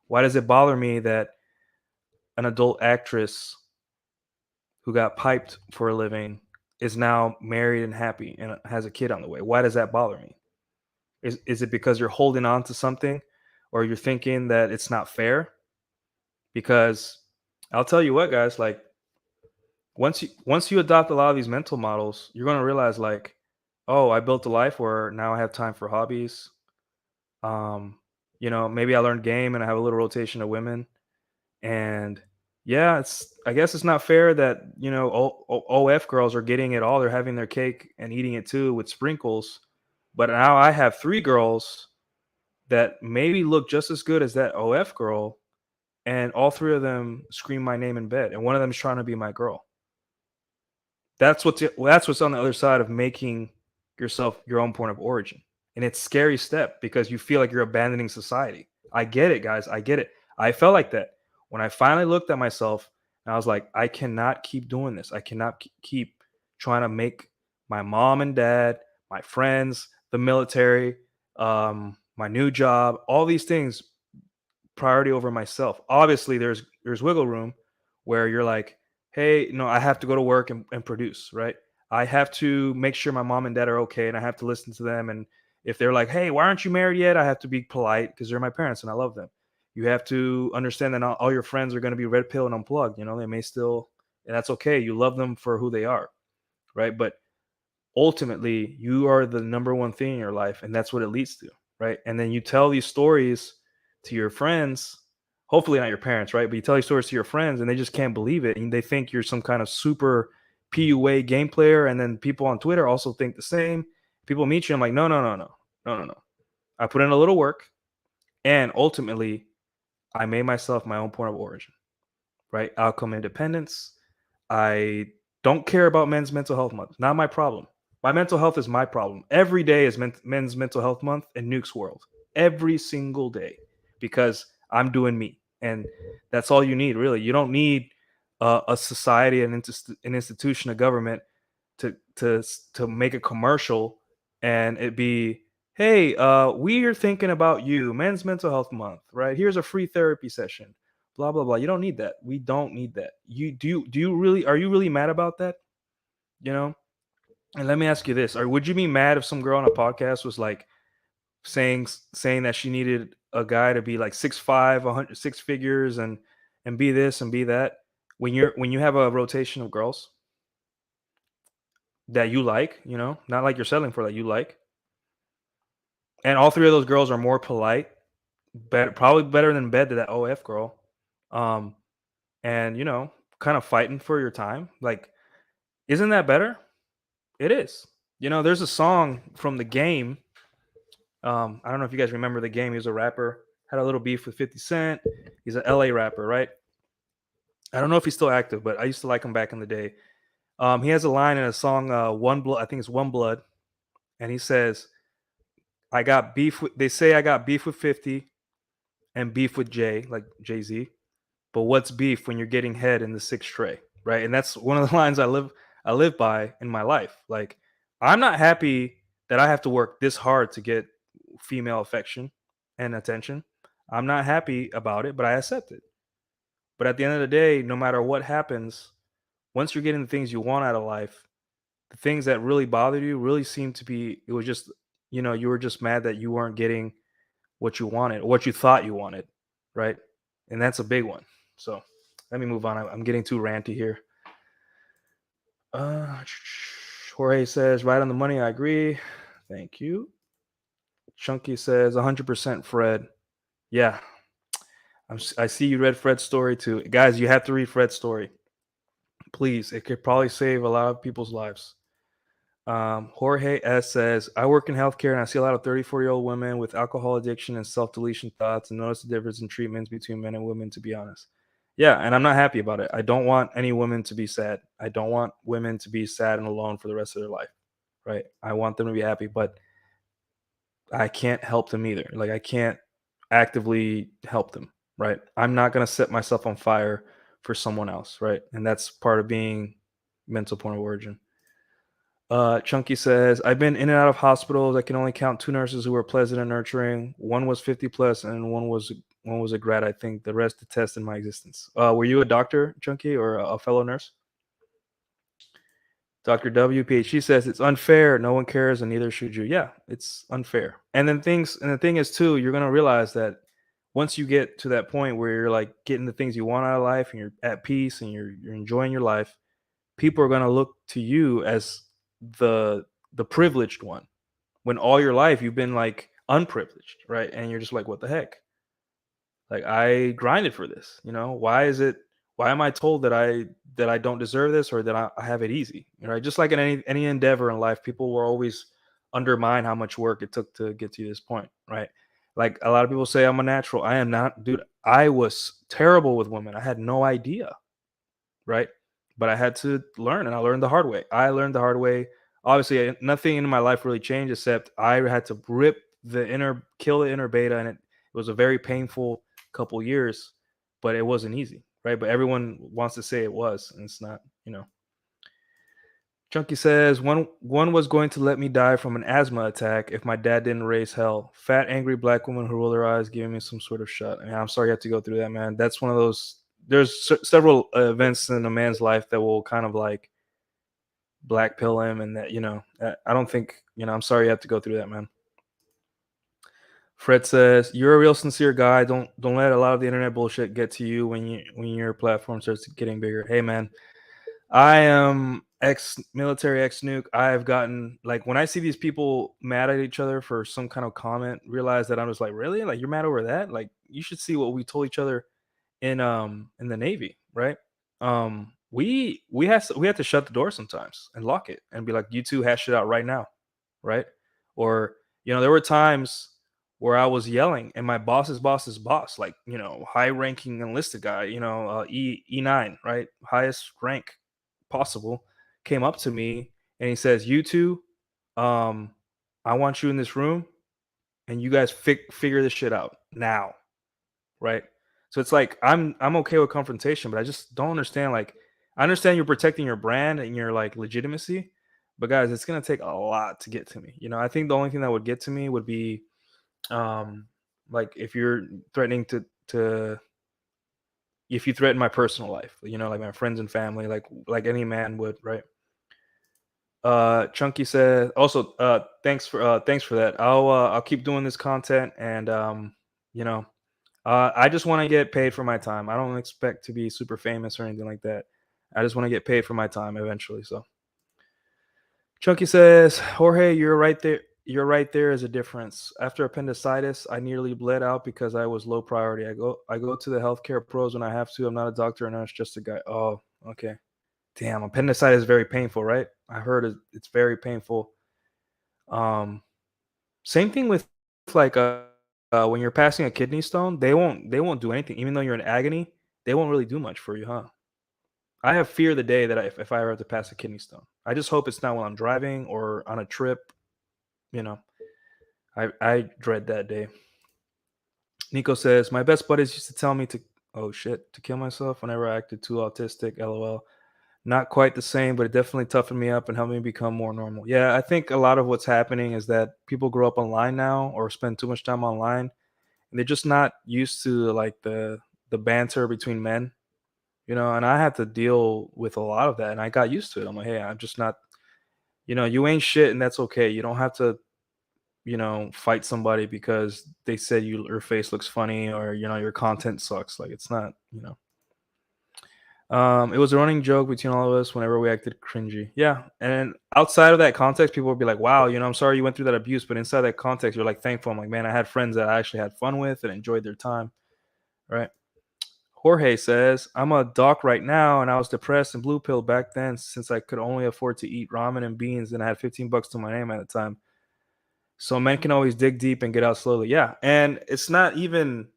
Why does it bother me that an adult actress who got piped for a living is now married and happy and has a kid on the way? Why does that bother me? Is it because you're holding on to something, or you're thinking that it's not fair? Because I'll tell you what, guys, like once you adopt a lot of these mental models, you're going to realize like, oh, I built a life where now I have time for hobbies. Maybe I learned game and I have a little rotation of women. And yeah, I guess it's not fair that, OF girls are getting it all. They're having their cake and eating it too with sprinkles. But now I have 3 girls that maybe look just as good as that OF girl, and all 3 of them scream my name in bed, and one of them is trying to be my girl. That's what's on the other side of making yourself your own point of origin. And it's a scary step because you feel like you're abandoning society. I get it, guys. I get it. I felt like that when I finally looked at myself and I was like, I cannot keep doing this. I cannot keep trying to make my mom and dad, my friends, the military, my new job, all these things priority over myself. Obviously, there's wiggle room where you're like, hey, I have to go to work and produce, right? I have to make sure my mom and dad are okay, and I have to listen to them. And if they're like, hey, why aren't you married yet? I have to be polite because they're my parents and I love them. You have to understand that not all your friends are going to be red pill and unplugged. They may still, and that's okay. You love them for who they are, right? But ultimately, you are the number one thing in your life, and that's what it leads to, right? And then you tell these stories to your friends, hopefully not your parents, right? But you tell these stories to your friends and they just can't believe it. And they think you're some kind of super PUA game player. And then people on Twitter also think the same. People meet you. I'm like, no. I put in a little work, and ultimately I made myself my own point of origin, right? Outcome independence. I don't care about Men's Mental Health Month. Not my problem. My mental health is my problem. Every day is Men's Mental Health Month in Nuke's world. Every single day. Because I'm doing me, and that's all you need, really. You don't need a society, an institution, a government to make a commercial and it'd be, hey, we are thinking about you, Men's Mental Health Month, right? Here's a free therapy session, blah blah blah. You don't need that. We don't need that. Do you really, are you really mad about that? You know? And let me ask you this: or would you be mad if some girl on a podcast was like saying that she needed a guy to be like 6'5", 100, six figures, and be this and be that, when you have a rotation of girls that you like, not like you're settling for, that you like, and all three of those girls are more polite, better, probably better than bed to that OF girl, um, and kind of fighting for your time, like, isn't that better? It is. There's a song from the game. I don't know if you guys remember the game. He was a rapper, had a little beef with 50 Cent. He's an LA rapper, right? I don't know if he's still active, but I used to like him back in the day. He has a line in a song, One Blood, I think it's One Blood, and he says, I got beef with, they say I got beef with 50 and beef with Jay, like Jay-Z. But what's beef when you're getting head in the sixth tray, right? And that's one of the lines I live by in my life. Like, I'm not happy that I have to work this hard to get female affection and attention. I'm not happy about it, but I accept it. But at the end of the day, no matter what happens, once you're getting the things you want out of life, the things that really bothered you really seem to be, it was just, you were just mad that you weren't getting what you wanted or what you thought you wanted, right? And that's a big one. So let me move on. I'm getting too ranty here. Jorge says, right on the money. I agree. Thank you. Chunky says 100% Fred. Yeah. I see you read Fred's story too. Guys, you have to read Fred's story. Please. It could probably save a lot of people's lives. Jorge S says, I work in healthcare and I see a lot of 34-year-old women with alcohol addiction and self-deletion thoughts, and notice the difference in treatments between men and women, to be honest. Yeah, and I'm not happy about it. I don't want any women to be sad. I don't want women to be sad and alone for the rest of their life, right? I want them to be happy, but I can't help them either. Like, I can't actively help them, right? I'm not going to set myself on fire for someone else, right? And that's part of being mental point of origin. Chunky says, I've been in and out of hospitals. I can only count 2 nurses who were pleasant and nurturing. One was 50 plus and one was a grad, I think. The rest detested my existence. Were you a doctor, Chunky, or a fellow nurse? Dr. W, PhD says, it's unfair. No one cares and neither should you. Yeah, it's unfair. And the thing is too, you're going to realize that once you get to that point where you're like getting the things you want out of life and you're at peace and you're enjoying your life, people are going to look to you as the privileged one, when all your life you've been like unprivileged, right? And you're just like, what the heck? Like, I grinded for this, why am I told that I don't deserve this, or that I have it easy? Just like in any endeavor in life, people will always undermine how much work it took to get to this point, right? Like, a lot of people say I'm a natural. I am not, dude. I was terrible with women. I had no idea, right? But I had to learn, and I learned the hard way. Obviously, nothing in my life really changed, except I had to kill the inner beta, and it was a very painful couple years, but it wasn't easy, right? But everyone wants to say it was, and it's not. Chunky says, one was going to let me die from an asthma attack if my dad didn't raise hell. Fat, angry black woman who rolled her eyes, giving me some sort of shot. And I'm sorry you have to go through that, man. That's one of those. There's several events in a man's life that will kind of like black pill him, and that, I don't think, I'm sorry you have to go through that, man. Fred says, you're a real sincere guy. Don't let a lot of the internet bullshit get to you when your platform starts getting bigger. Hey, man, I am ex-military, ex-nuke. I've gotten, like, when I see these people mad at each other for some kind of comment, realize that I'm just like, really? Like, you're mad over that? Like, you should see what we told each other in the Navy, right? We had to shut the door sometimes and lock it and be like, you two hash it out right now, right? Or, there were times where I was yelling and my boss's boss, like, high ranking enlisted guy, E9, right? Highest rank possible, came up to me and he says, you two, I want you in this room and you guys figure this shit out now, right? So it's like, I'm okay with confrontation, but I just don't understand. Like, I understand you're protecting your brand and your like legitimacy, But guys, it's gonna take a lot to get to me. You know, I think the only thing that would get to me would be like if you're threatening to if you threaten my personal life, you know, like my friends and family, like any man would, right? Chunky says also thanks for that. I'll keep doing this content, and you know, I just want to get paid for my time. I don't expect to be super famous or anything like that. I just want to get paid for my time eventually. So Chunky says, Jorge, you're right there. You're right. There is a difference. After appendicitis, I nearly bled out because I was low priority. I go to the healthcare pros when I have to. I'm not a doctor or nurse, just a guy. Oh, okay. Damn, appendicitis is very painful, right? I heard it's very painful. Um, Same thing with like when you're passing a kidney stone, they won't do anything, even though you're in agony. They won't really do much for you, huh? I have fear the day that if I ever have to pass a kidney stone. I just hope it's not when I'm driving or on a trip. You know, I dread that day. Nico says my best buddies used to tell me to kill myself whenever I acted too autistic. LOL. Not quite the same, but it definitely toughened me up and helped me become more normal. Yeah, I think a lot of what's happening is that people grow up online now or spend too much time online, and they're just not used to like the banter between men, you know. And I had to deal with a lot of that, and I got used to it. I'm like, hey, I'm just not, you know, you ain't shit, and that's okay. You don't have to, you know, fight somebody because they said your face looks funny or you know your content sucks. Like it's not, you know. It was a running joke between all of us whenever we acted cringy. Yeah. And outside of that context, people would be like, wow, you know, I'm sorry you went through that abuse. But inside that context, you're like thankful. I'm like, man, I had friends that I actually had fun with and enjoyed their time. Right. Jorge says, I'm a doc right now and I was depressed and blue pill back then since I could only afford to eat ramen and beans and I had $15 to my name at the time. So men can always dig deep and get out slowly. Yeah. And it's not even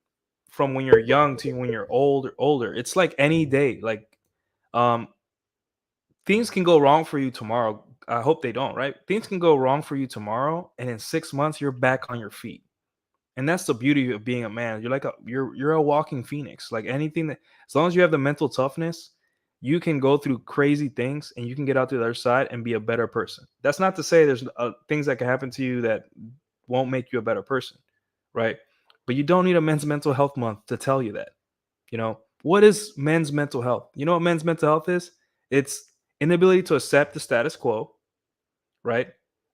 from when you're young to when you're older. It's like any day. Like um things can go wrong for you tomorrow. I hope they don't, right? Things can go wrong for you tomorrow, and in 6 months you're back on your feet. And that's the beauty of being a man. You're like you're a walking phoenix. Like anything that, as long as you have the mental toughness, you can go through crazy things and you can get out to the other side and be a better person. That's not to say there's things that can happen to you that won't make you a better person, right? But you don't need a men's mental health month to tell you that. You know, what is men's mental health? You know what men's mental health is? It's inability to accept the status quo, right?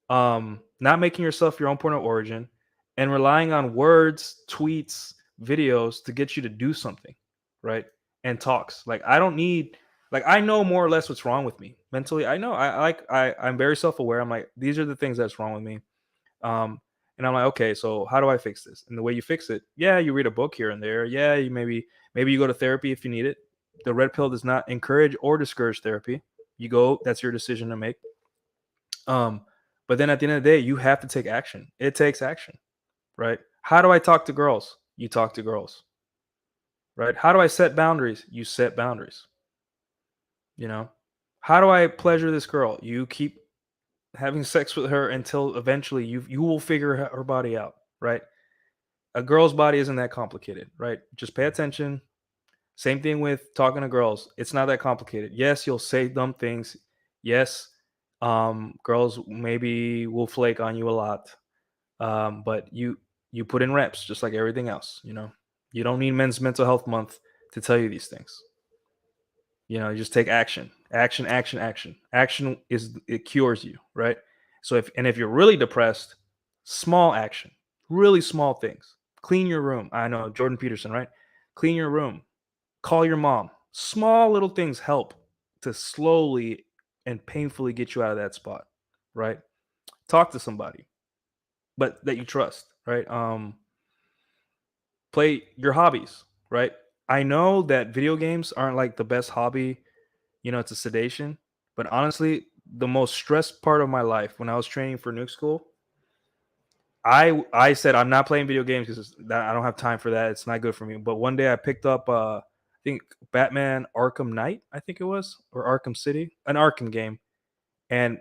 Not making yourself your own point of origin and relying on words, tweets, videos to get you to do something, right? And talks. Like I don't need like I know more or less what's wrong with me mentally. I know I'm very self-aware. I'm like, these are the things that's wrong with me. Um, and I'm like, okay, so how do I fix this? And the way you fix it, yeah, you read a book here and there. Yeah, you maybe you go to therapy if you need it. The red pill does not encourage or discourage therapy. You go, that's your decision to make. Um, but then at the end of the day, you have to take action. It takes action, right? How do I talk to girls? You talk to girls, right? How do I set boundaries? You set boundaries. You know, how do I pleasure this girl? You keep having sex with her until eventually you will figure her body out, right? A girl's body isn't that complicated, right? Just pay attention. Same thing with talking to girls. It's not that complicated. Yes, you'll say dumb things. Yes, girls maybe will flake on you a lot. But you put in reps just like everything else, you know. You don't need men's mental health month to tell you these things. You know, you just take action. Action, action, action. Action is it cures you, right? So if you're really depressed, small action, really small things. Clean your room. I know Jordan Peterson, right? Clean your room. Call your mom. Small little things help to slowly and painfully get you out of that spot, right? Talk to somebody, but that you trust, right? Play your hobbies, right? I know that video games aren't like the best hobby, you know, it's a sedation. But honestly, the most stressed part of my life when I was training for nuke school, I said I'm not playing video games because I don't have time for that. It's not good for me. But one day I picked up I think Batman Arkham Knight, I think it was, or Arkham City, an Arkham game, and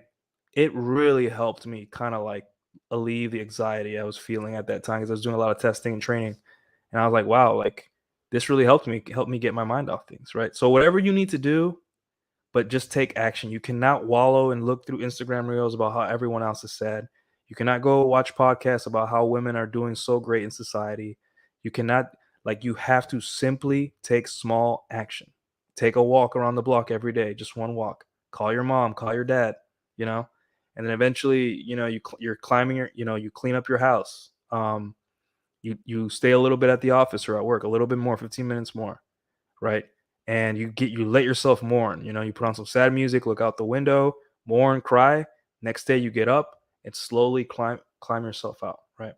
it really helped me kind of like alleviate the anxiety I was feeling at that time because I was doing a lot of testing and training, and I was like, wow, like this really helped me get my mind off things, right? So whatever you need to do, but just take action. You cannot wallow and look through Instagram reels about how everyone else is sad. You cannot go watch podcasts about how women are doing so great in society. You cannot, like, you have to simply take small action. Take a walk around the block every day, just one walk. Call your mom, call your dad, you know, and then eventually, you're climbing you clean up your house. You stay a little bit at the office or at work, a little bit more, 15 minutes more, right? And you let yourself mourn. You put on some sad music, look out the window, mourn, cry. Next day you get up and slowly climb yourself out, right?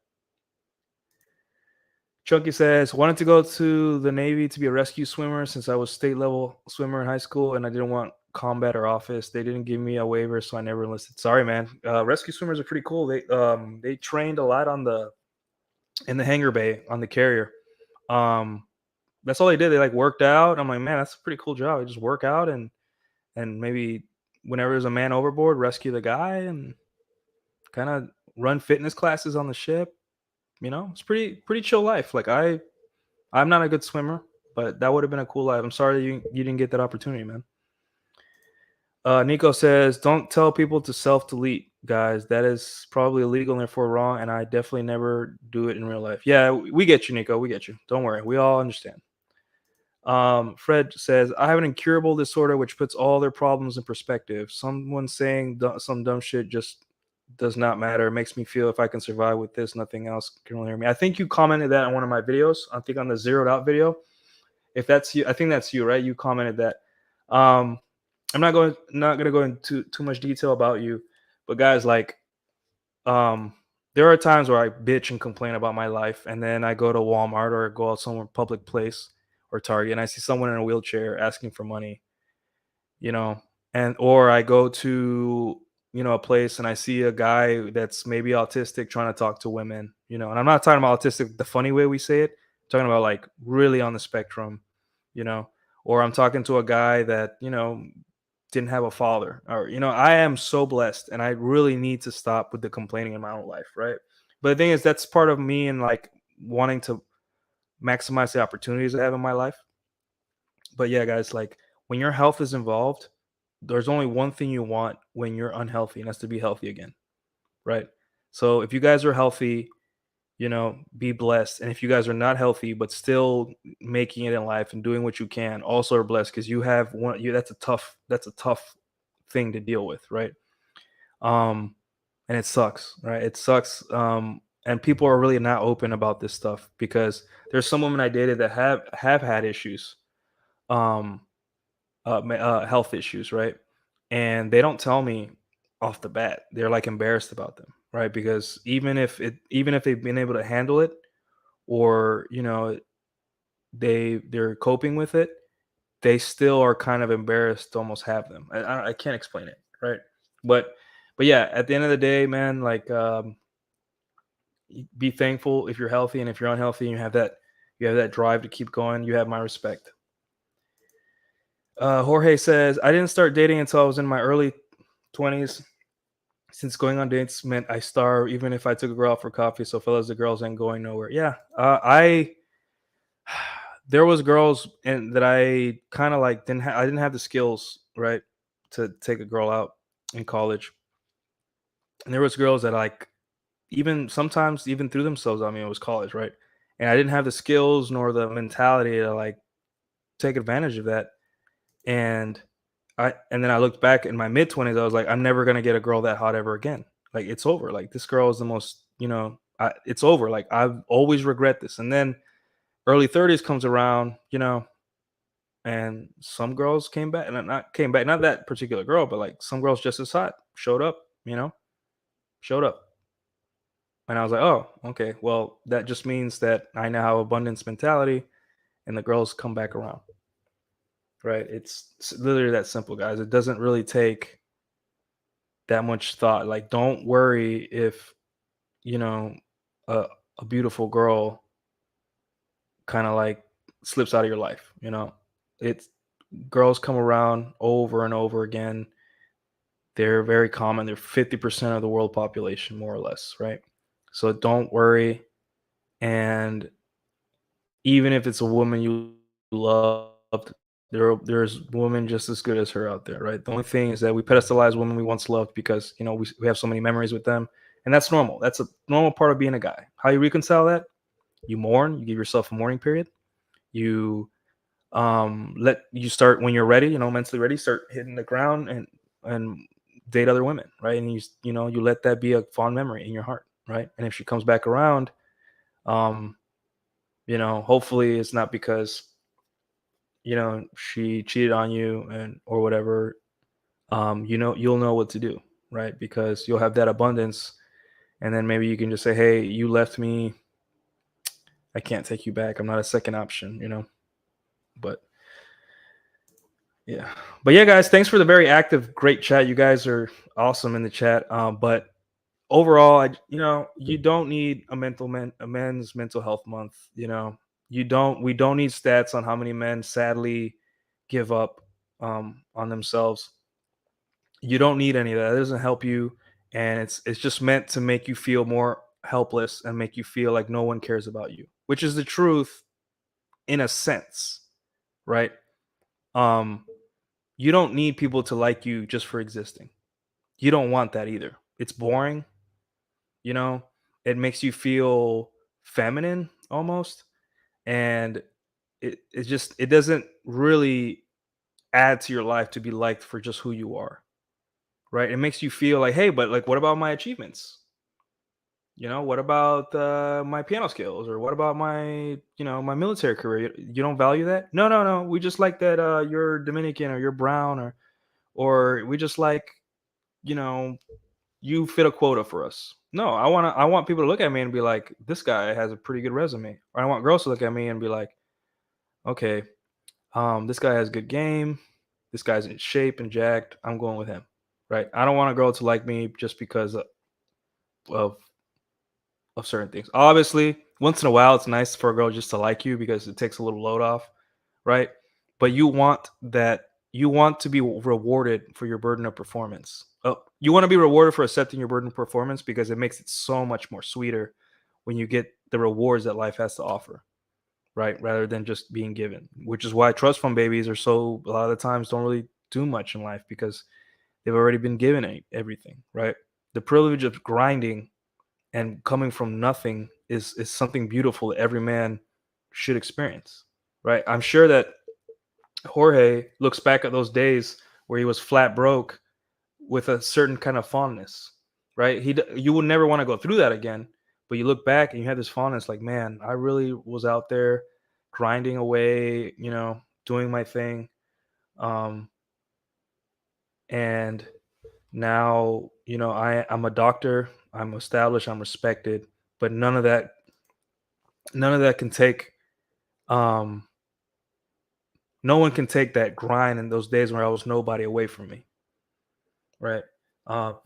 Chunky says, wanted to go to the Navy to be a rescue swimmer since I was state level swimmer in high school and I didn't want combat or office. They didn't give me a waiver, so I never enlisted. Sorry, man. Rescue swimmers are pretty cool. They trained a lot in the hangar bay on the carrier. That's all they did. They like worked out. I'm like, man, that's a pretty cool job. They just work out and maybe whenever there's a man overboard, rescue the guy and kind of run fitness classes on the ship. It's pretty chill life. Like I'm not a good swimmer, but that would have been a cool life. I'm sorry that you didn't get that opportunity, man. Nico says, don't tell people to self-delete, guys. That is probably illegal and therefore wrong, and I definitely never do it in real life. Yeah, we get you, Nico. We get you. Don't worry. We all understand. Fred says, I have an incurable disorder which puts all their problems in perspective. Someone saying some dumb shit just does not matter. It makes me feel if I can survive with this, nothing else can really hurt me. I think you commented that on one of my videos. I think on the zeroed out video. If that's you, I think that's you, right? You commented that. I'm not going to go into too much detail about you, but guys, like, there are times where I bitch and complain about my life, and then I go to Walmart or go out somewhere public place or Target, and I see someone in a wheelchair asking for money, or I go to a place and I see a guy that's maybe autistic trying to talk to women, and I'm not talking about autistic the funny way we say it. I'm talking about like really on the spectrum, or I'm talking to a guy that didn't have a father, or I am so blessed and I really need to stop with the complaining in my own life, right? But the thing is, that's part of me and like wanting to maximize the opportunities I have in my life. But yeah, guys, like when your health is involved, there's only one thing you want when you're unhealthy, and that's to be healthy again, right? So if you guys are healthy, be blessed. And if you guys are not healthy but still making it in life and doing what you can, also are blessed, because you have that's a tough thing to deal with, right? And it sucks, right? It sucks. And people are really not open about this stuff because there's some women I dated that have had issues, health issues, right? And they don't tell me off the bat. They're like embarrassed about them, right? Because even if they've been able to handle it, or they're coping with it, they still are kind of embarrassed to almost have them. I can't explain it, right? But yeah, at the end of the day, man, like be thankful if you're healthy, and if you're unhealthy and you have that drive to keep going, you have my respect. Jorge says, I didn't start dating until I was in my early 20s. Since going on dates meant I starve even if I took a girl out for coffee. So fellas, the girls ain't going nowhere. Yeah. There was girls and that I kind of like I didn't have the skills, right, to take a girl out in college. And there was girls that like even sometimes even threw themselves on me. It was college, right? And I didn't have the skills nor the mentality to like take advantage of that. And then I looked back in my mid 20s. I was like, I'm never gonna get a girl that hot ever again. Like it's over. Like this girl is the most, it's over. Like I've always regret this. And then early 30s comes around, and some girls came back, and not came back, not that particular girl, but like some girls just as hot showed up, showed up. And I was like, oh, okay. Well, that just means that I now have abundance mentality, and the girls come back around. Right? It's literally that simple, guys. It doesn't really take that much thought. Like, don't worry if a, a beautiful girl kind of like slips out of your life. It's girls come around over and over again. They're very common. They're 50% of the world population, more or less, right? So don't worry. And even if it's a woman you loved, There's women just as good as her out there, right? The only thing is that we pedestalize women we once loved because we have so many memories with them, and that's normal. That's a normal part of being a guy. How you reconcile that? You mourn. You give yourself a mourning period. You let you start when you're ready, mentally ready. Start hitting the ground and date other women, right? And you let that be a fond memory in your heart, right? And if she comes back around, um, hopefully it's not because she cheated on you and or whatever. You'll know what to do, right? Because you'll have that abundance, and then maybe you can just say, hey, you left me, I can't take you back, I'm not a second option. But yeah, guys, thanks for the very active, great chat. You guys are awesome in the chat. But overall, you don't need a men's mental health month. We don't need stats on how many men sadly give up on themselves. You don't need any of that. It doesn't help you, and it's just meant to make you feel more helpless and make you feel like no one cares about you, which is the truth in a sense, right? Um, you don't need people to like you just for existing. You don't want that either. It's boring, you know. It makes you feel feminine almost, and it doesn't really add to your life to be liked for just who you are, right? It makes you feel like, hey, but like, what about my achievements? What about my piano skills, or what about my military career? You don't value that? No, no, no. We just like that you're Dominican or you're brown, or we just like you know you fit a quota for us. No, I want people to look at me and be like, this guy has a pretty good resume. Or I want girls to look at me and be like, okay, this guy has good game. This guy's in shape and jacked. I'm going with him, right? I don't want a girl to like me just because of of certain things. Obviously, once in a while, it's nice for a girl just to like you because it takes a little load off, right? But you want to be rewarded for your burden of performance. Oh, you want to be rewarded for accepting your burden of performance because it makes it so much more sweeter when you get the rewards that life has to offer, right? Rather than just being given, which is why trust fund babies are so a lot of the times don't really do much in life because they've already been given everything, right? The privilege of grinding and coming from nothing is something beautiful that every man should experience, right? I'm sure that Jorge looks back at those days where he was flat broke with a certain kind of fondness, right? You would never want to go through that again, but you look back and you have this fondness, like, man, I really was out there grinding away, doing my thing, um, and now I'm a doctor, I'm established, I'm respected, but none of that can take um no one can take that grind in those days where I was nobody away from me, right?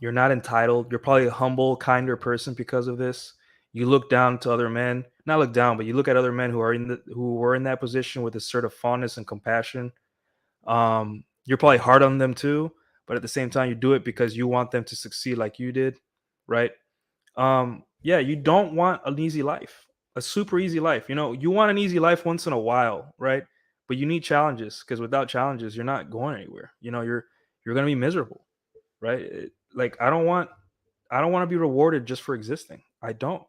You're not entitled. You're probably a humble, kinder person because of this. You look down to other men, not look down, but you look at other men who were in that position with a sort of fondness and compassion. You're probably hard on them too, but at the same time, you do it because you want them to succeed like you did, right? Yeah, you don't want an easy life, a super easy life. You want an easy life once in a while, right? But you need challenges because without challenges, you're not going anywhere. You're gonna be miserable, right? Like I don't want to be rewarded just for existing. I don't.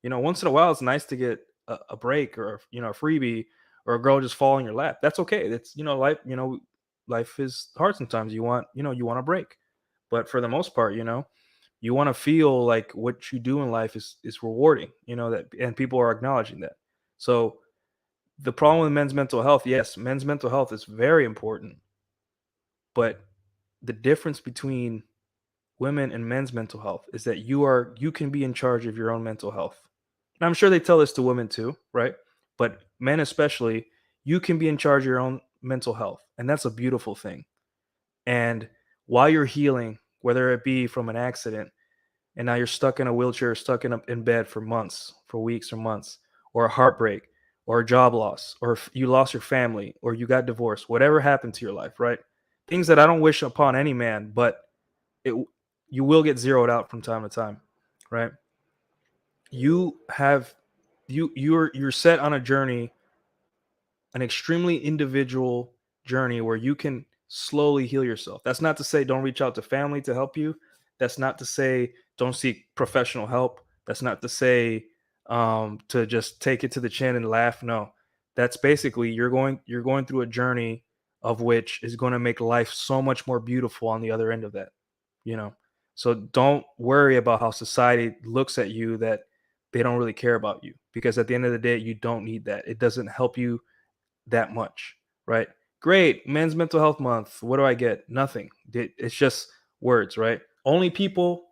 Once in a while, it's nice to get a break or a freebie or a girl just fall in your lap. That's okay. That's life. Life is hard sometimes. You want a break, but for the most part, you want to feel like what you do in life is rewarding. That, and people are acknowledging that. So the problem with men's mental health, yes, men's mental health is very important, but the difference between women and men's mental health is that you can be in charge of your own mental health. And I'm sure they tell this to women too, right? But men especially, you can be in charge of your own mental health, and that's a beautiful thing. And while you're healing, whether it be from an accident and now you're stuck in a wheelchair, stuck in bed for months, for weeks or months, or a heartbreak, or a job loss, or if you lost your family, or you got divorced, whatever happened to your life, right? Things that I don't wish upon any man, but it you will get zeroed out from time to time, right? You have you're set on a journey, an extremely individual journey where you can slowly heal yourself. That's not to say don't reach out to family to help you. That's not to say don't seek professional help. That's not to say to just take it to the chin and laugh. No, that's basically you're going through a journey of which is going to make life so much more beautiful on the other end of that. You know, so don't worry about how society looks at you, that they don't really care about you, because at the end of the day, you don't need that. It doesn't help you that much, right? Great, Men's Mental Health Month. What do I get? Nothing. It's just words, right? Only people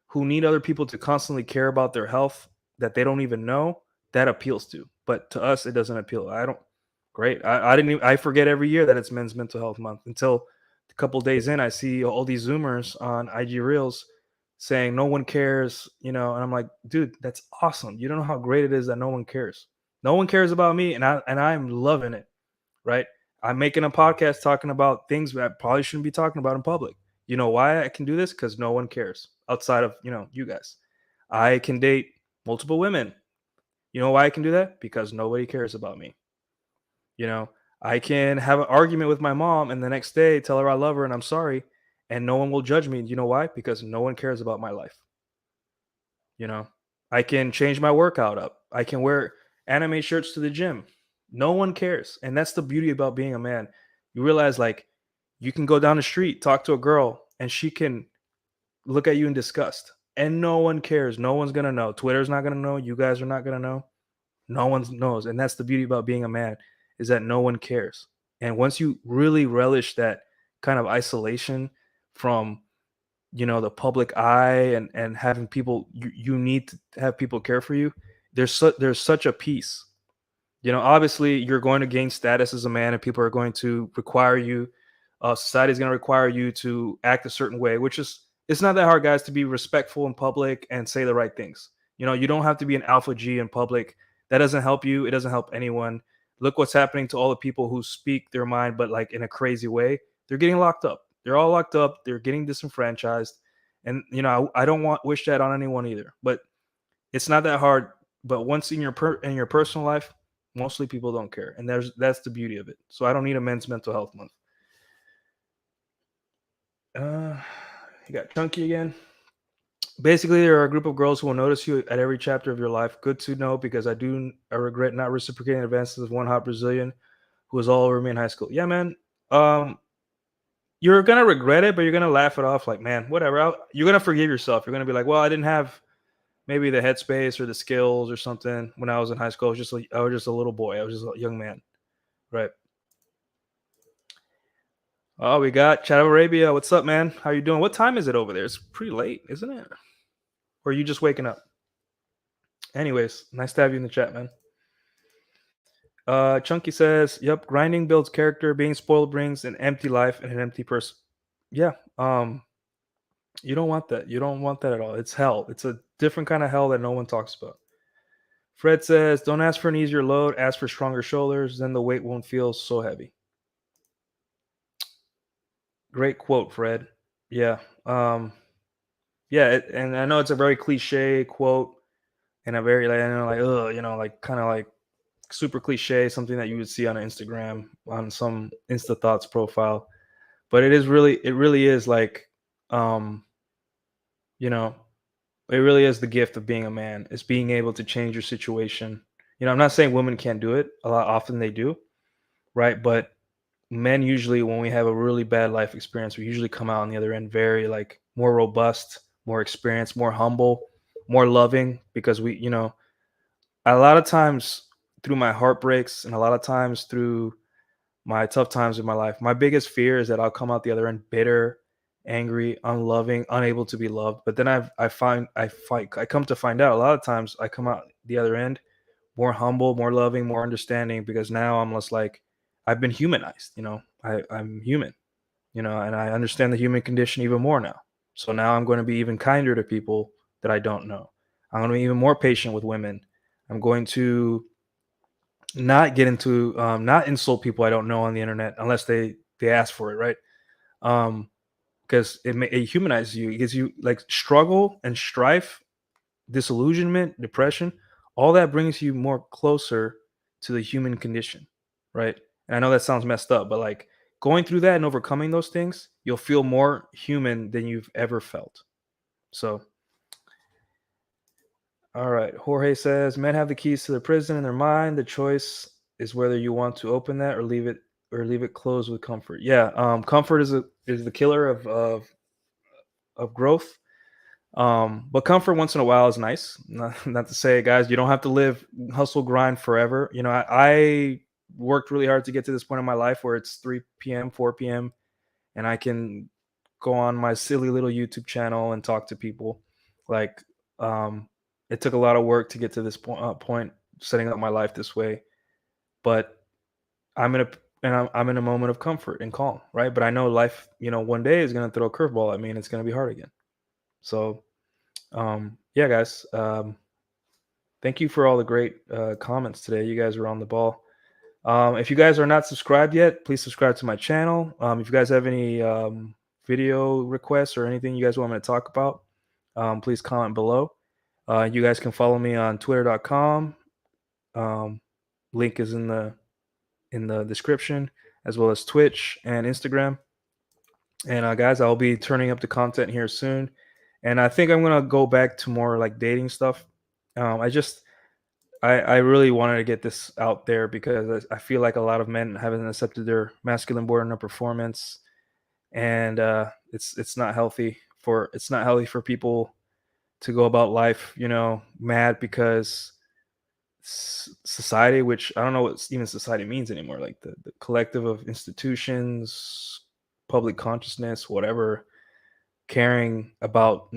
who need other people to constantly care about their health that they don't even know, that appeals to. But to us, it doesn't appeal. I don't. Great. I didn't. Even, I forget every year that it's Men's Mental Health Month until a couple days in. I see all these Zoomers on IG Reels saying no one cares, and I'm like, dude, that's awesome. You don't know how great it is that no one cares. No one cares about me, and I'm loving it. Right. I'm making a podcast talking about things that I probably shouldn't be talking about in public. You know why I can do this? Because no one cares outside of, you guys. I can date multiple women. You know why I can do that? Because nobody cares about me. I can have an argument with my mom and the next day tell her I love her and I'm sorry, and no one will judge me. You know why? Because no one cares about my life. I can change my workout up. I can wear anime shirts to the gym. No one cares. And that's the beauty about being a man. You realize, like, you can go down the street, talk to a girl, and she can look at you in disgust. And no one cares. No one's going to know. Twitter's not going to know. You guys are not going to know. No one knows. And that's the beauty about being a man, is that no one cares. And once you really relish that kind of isolation from the public eye, and having people, you need to have people care for you, there's such a peace. Obviously you're going to gain status as a man, and people are going to require you, society is going to require you to act a certain way, which is, it's not that hard, guys, to be respectful in public and say the right things. You don't have to be an alpha G in public. That doesn't help you. It doesn't help anyone. Look what's happening to all the people who speak their mind, but like in a crazy way. They're getting locked up. They're all locked up. They're getting disenfranchised. And I don't wish that on anyone either. But it's not that hard. But once in your personal life, mostly people don't care, and that's the beauty of it. So I don't need a Men's Mental Health Month. You got Chunky again. Basically, there are a group of girls who will notice you at every chapter of your life. Good to know, because I regret not reciprocating advances of one hot Brazilian who was all over me in high school. Yeah, man. You're gonna regret it, but you're gonna laugh it off, like, man, whatever. You're gonna forgive yourself. You're gonna be like, well, I didn't have maybe the headspace or the skills or something when I was in high school. I was just a little boy. I was just a young man, right? Oh, we got Chat of Arabia. What's up, man? How you doing? What time is it over there? It's pretty late, isn't it? Or are you just waking up? Anyways, nice to have you in the chat, man. Chunky says, "Yep, grinding builds character. Being spoiled brings an empty life and an empty person." Yeah. You don't want that. You don't want that at all. It's hell. It's a different kind of hell that no one talks about. Fred says, "Don't ask for an easier load. Ask for stronger shoulders. Then the weight won't feel so heavy." Great quote, Fred. Yeah. Yeah, and I know it's a very cliche quote, and a very, like, like kind of like super cliche, something that you would see on Instagram on some Insta Thoughts profile. But it really is like, you know, it really is the gift of being a man, is being able to change your situation. I'm not saying women can't do it. A lot often they do, right? But men usually, when we have a really bad life experience, we usually come out on the other end very, like, more robust, more experienced, more humble, more loving, because a lot of times through my heartbreaks and a lot of times through my tough times in my life, my biggest fear is that I'll come out the other end bitter, angry, unloving, unable to be loved. But then I come to find out a lot of times I come out the other end more humble, more loving, more understanding, because now I'm less like, I've been humanized. I'm human, and I understand the human condition even more now. So now I'm going to be even kinder to people that I don't know. I'm going to be even more patient with women. I'm going to not insult people I don't know on the internet unless they ask for it, right? Because it humanizes you. It gives you, like, struggle and strife, disillusionment, depression. All that brings you more closer to the human condition, right? And I know that sounds messed up, but like going through that and overcoming those things, you'll feel more human than you've ever felt. So, all right. Jorge says, men have the keys to the prison in their mind. The choice is whether you want to open that or leave it closed with comfort. Yeah. Comfort is the killer of growth. But comfort once in a while is nice. Not to say, guys, you don't have to live hustle grind forever. You know, I worked really hard to get to this point in my life where it's 3 p.m., 4 p.m., and I can go on my silly little YouTube channel and talk to people. Like, it took a lot of work to get to this point, setting up my life this way. But I'm in a moment of comfort and calm, right? But I know life, one day is going to throw a curveball at me, and it's going to be hard again. So, yeah, guys. Thank you for all the great comments today. You guys are on the ball. If you guys are not subscribed yet, please subscribe to my channel. If you guys have any video requests or anything you guys want me to talk about, please comment below. You guys can follow me on twitter.com. Link is in the description, as well as Twitch and Instagram. And guys, I'll be turning up the content here soon. And I think I'm gonna go back to more like dating stuff. I really wanted to get this out there because I feel like a lot of men haven't accepted their masculine burden of performance, and it's not healthy for people to go about life, mad because society, which I don't know what even society means anymore, like the collective of institutions, public consciousness, whatever, caring about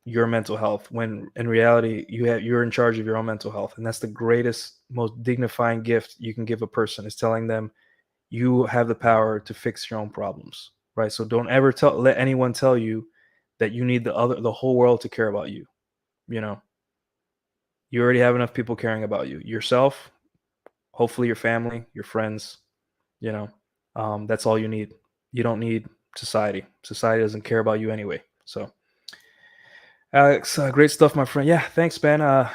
your mental health, when in reality you're in charge of your own mental health. And that's the greatest, most dignifying gift you can give a person, is telling them you have the power to fix your own problems, right? So don't ever let anyone tell you that you need the whole world to care about you. You already have enough people caring about you, yourself, hopefully your family, your friends. That's all you need. You don't need society doesn't care about you anyway. So Alex, great stuff, my friend. Yeah, thanks, man.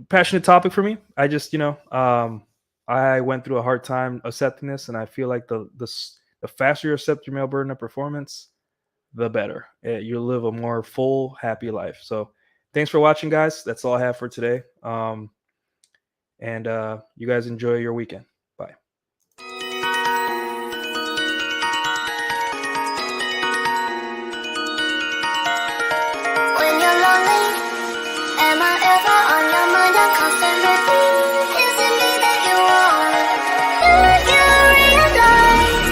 Passionate topic for me. I just, I went through a hard time accepting this, and I feel like the faster you accept your male burden of performance, the better. You'll live a more full, happy life. So thanks for watching, guys. That's all I have for today. And you guys enjoy your weekend.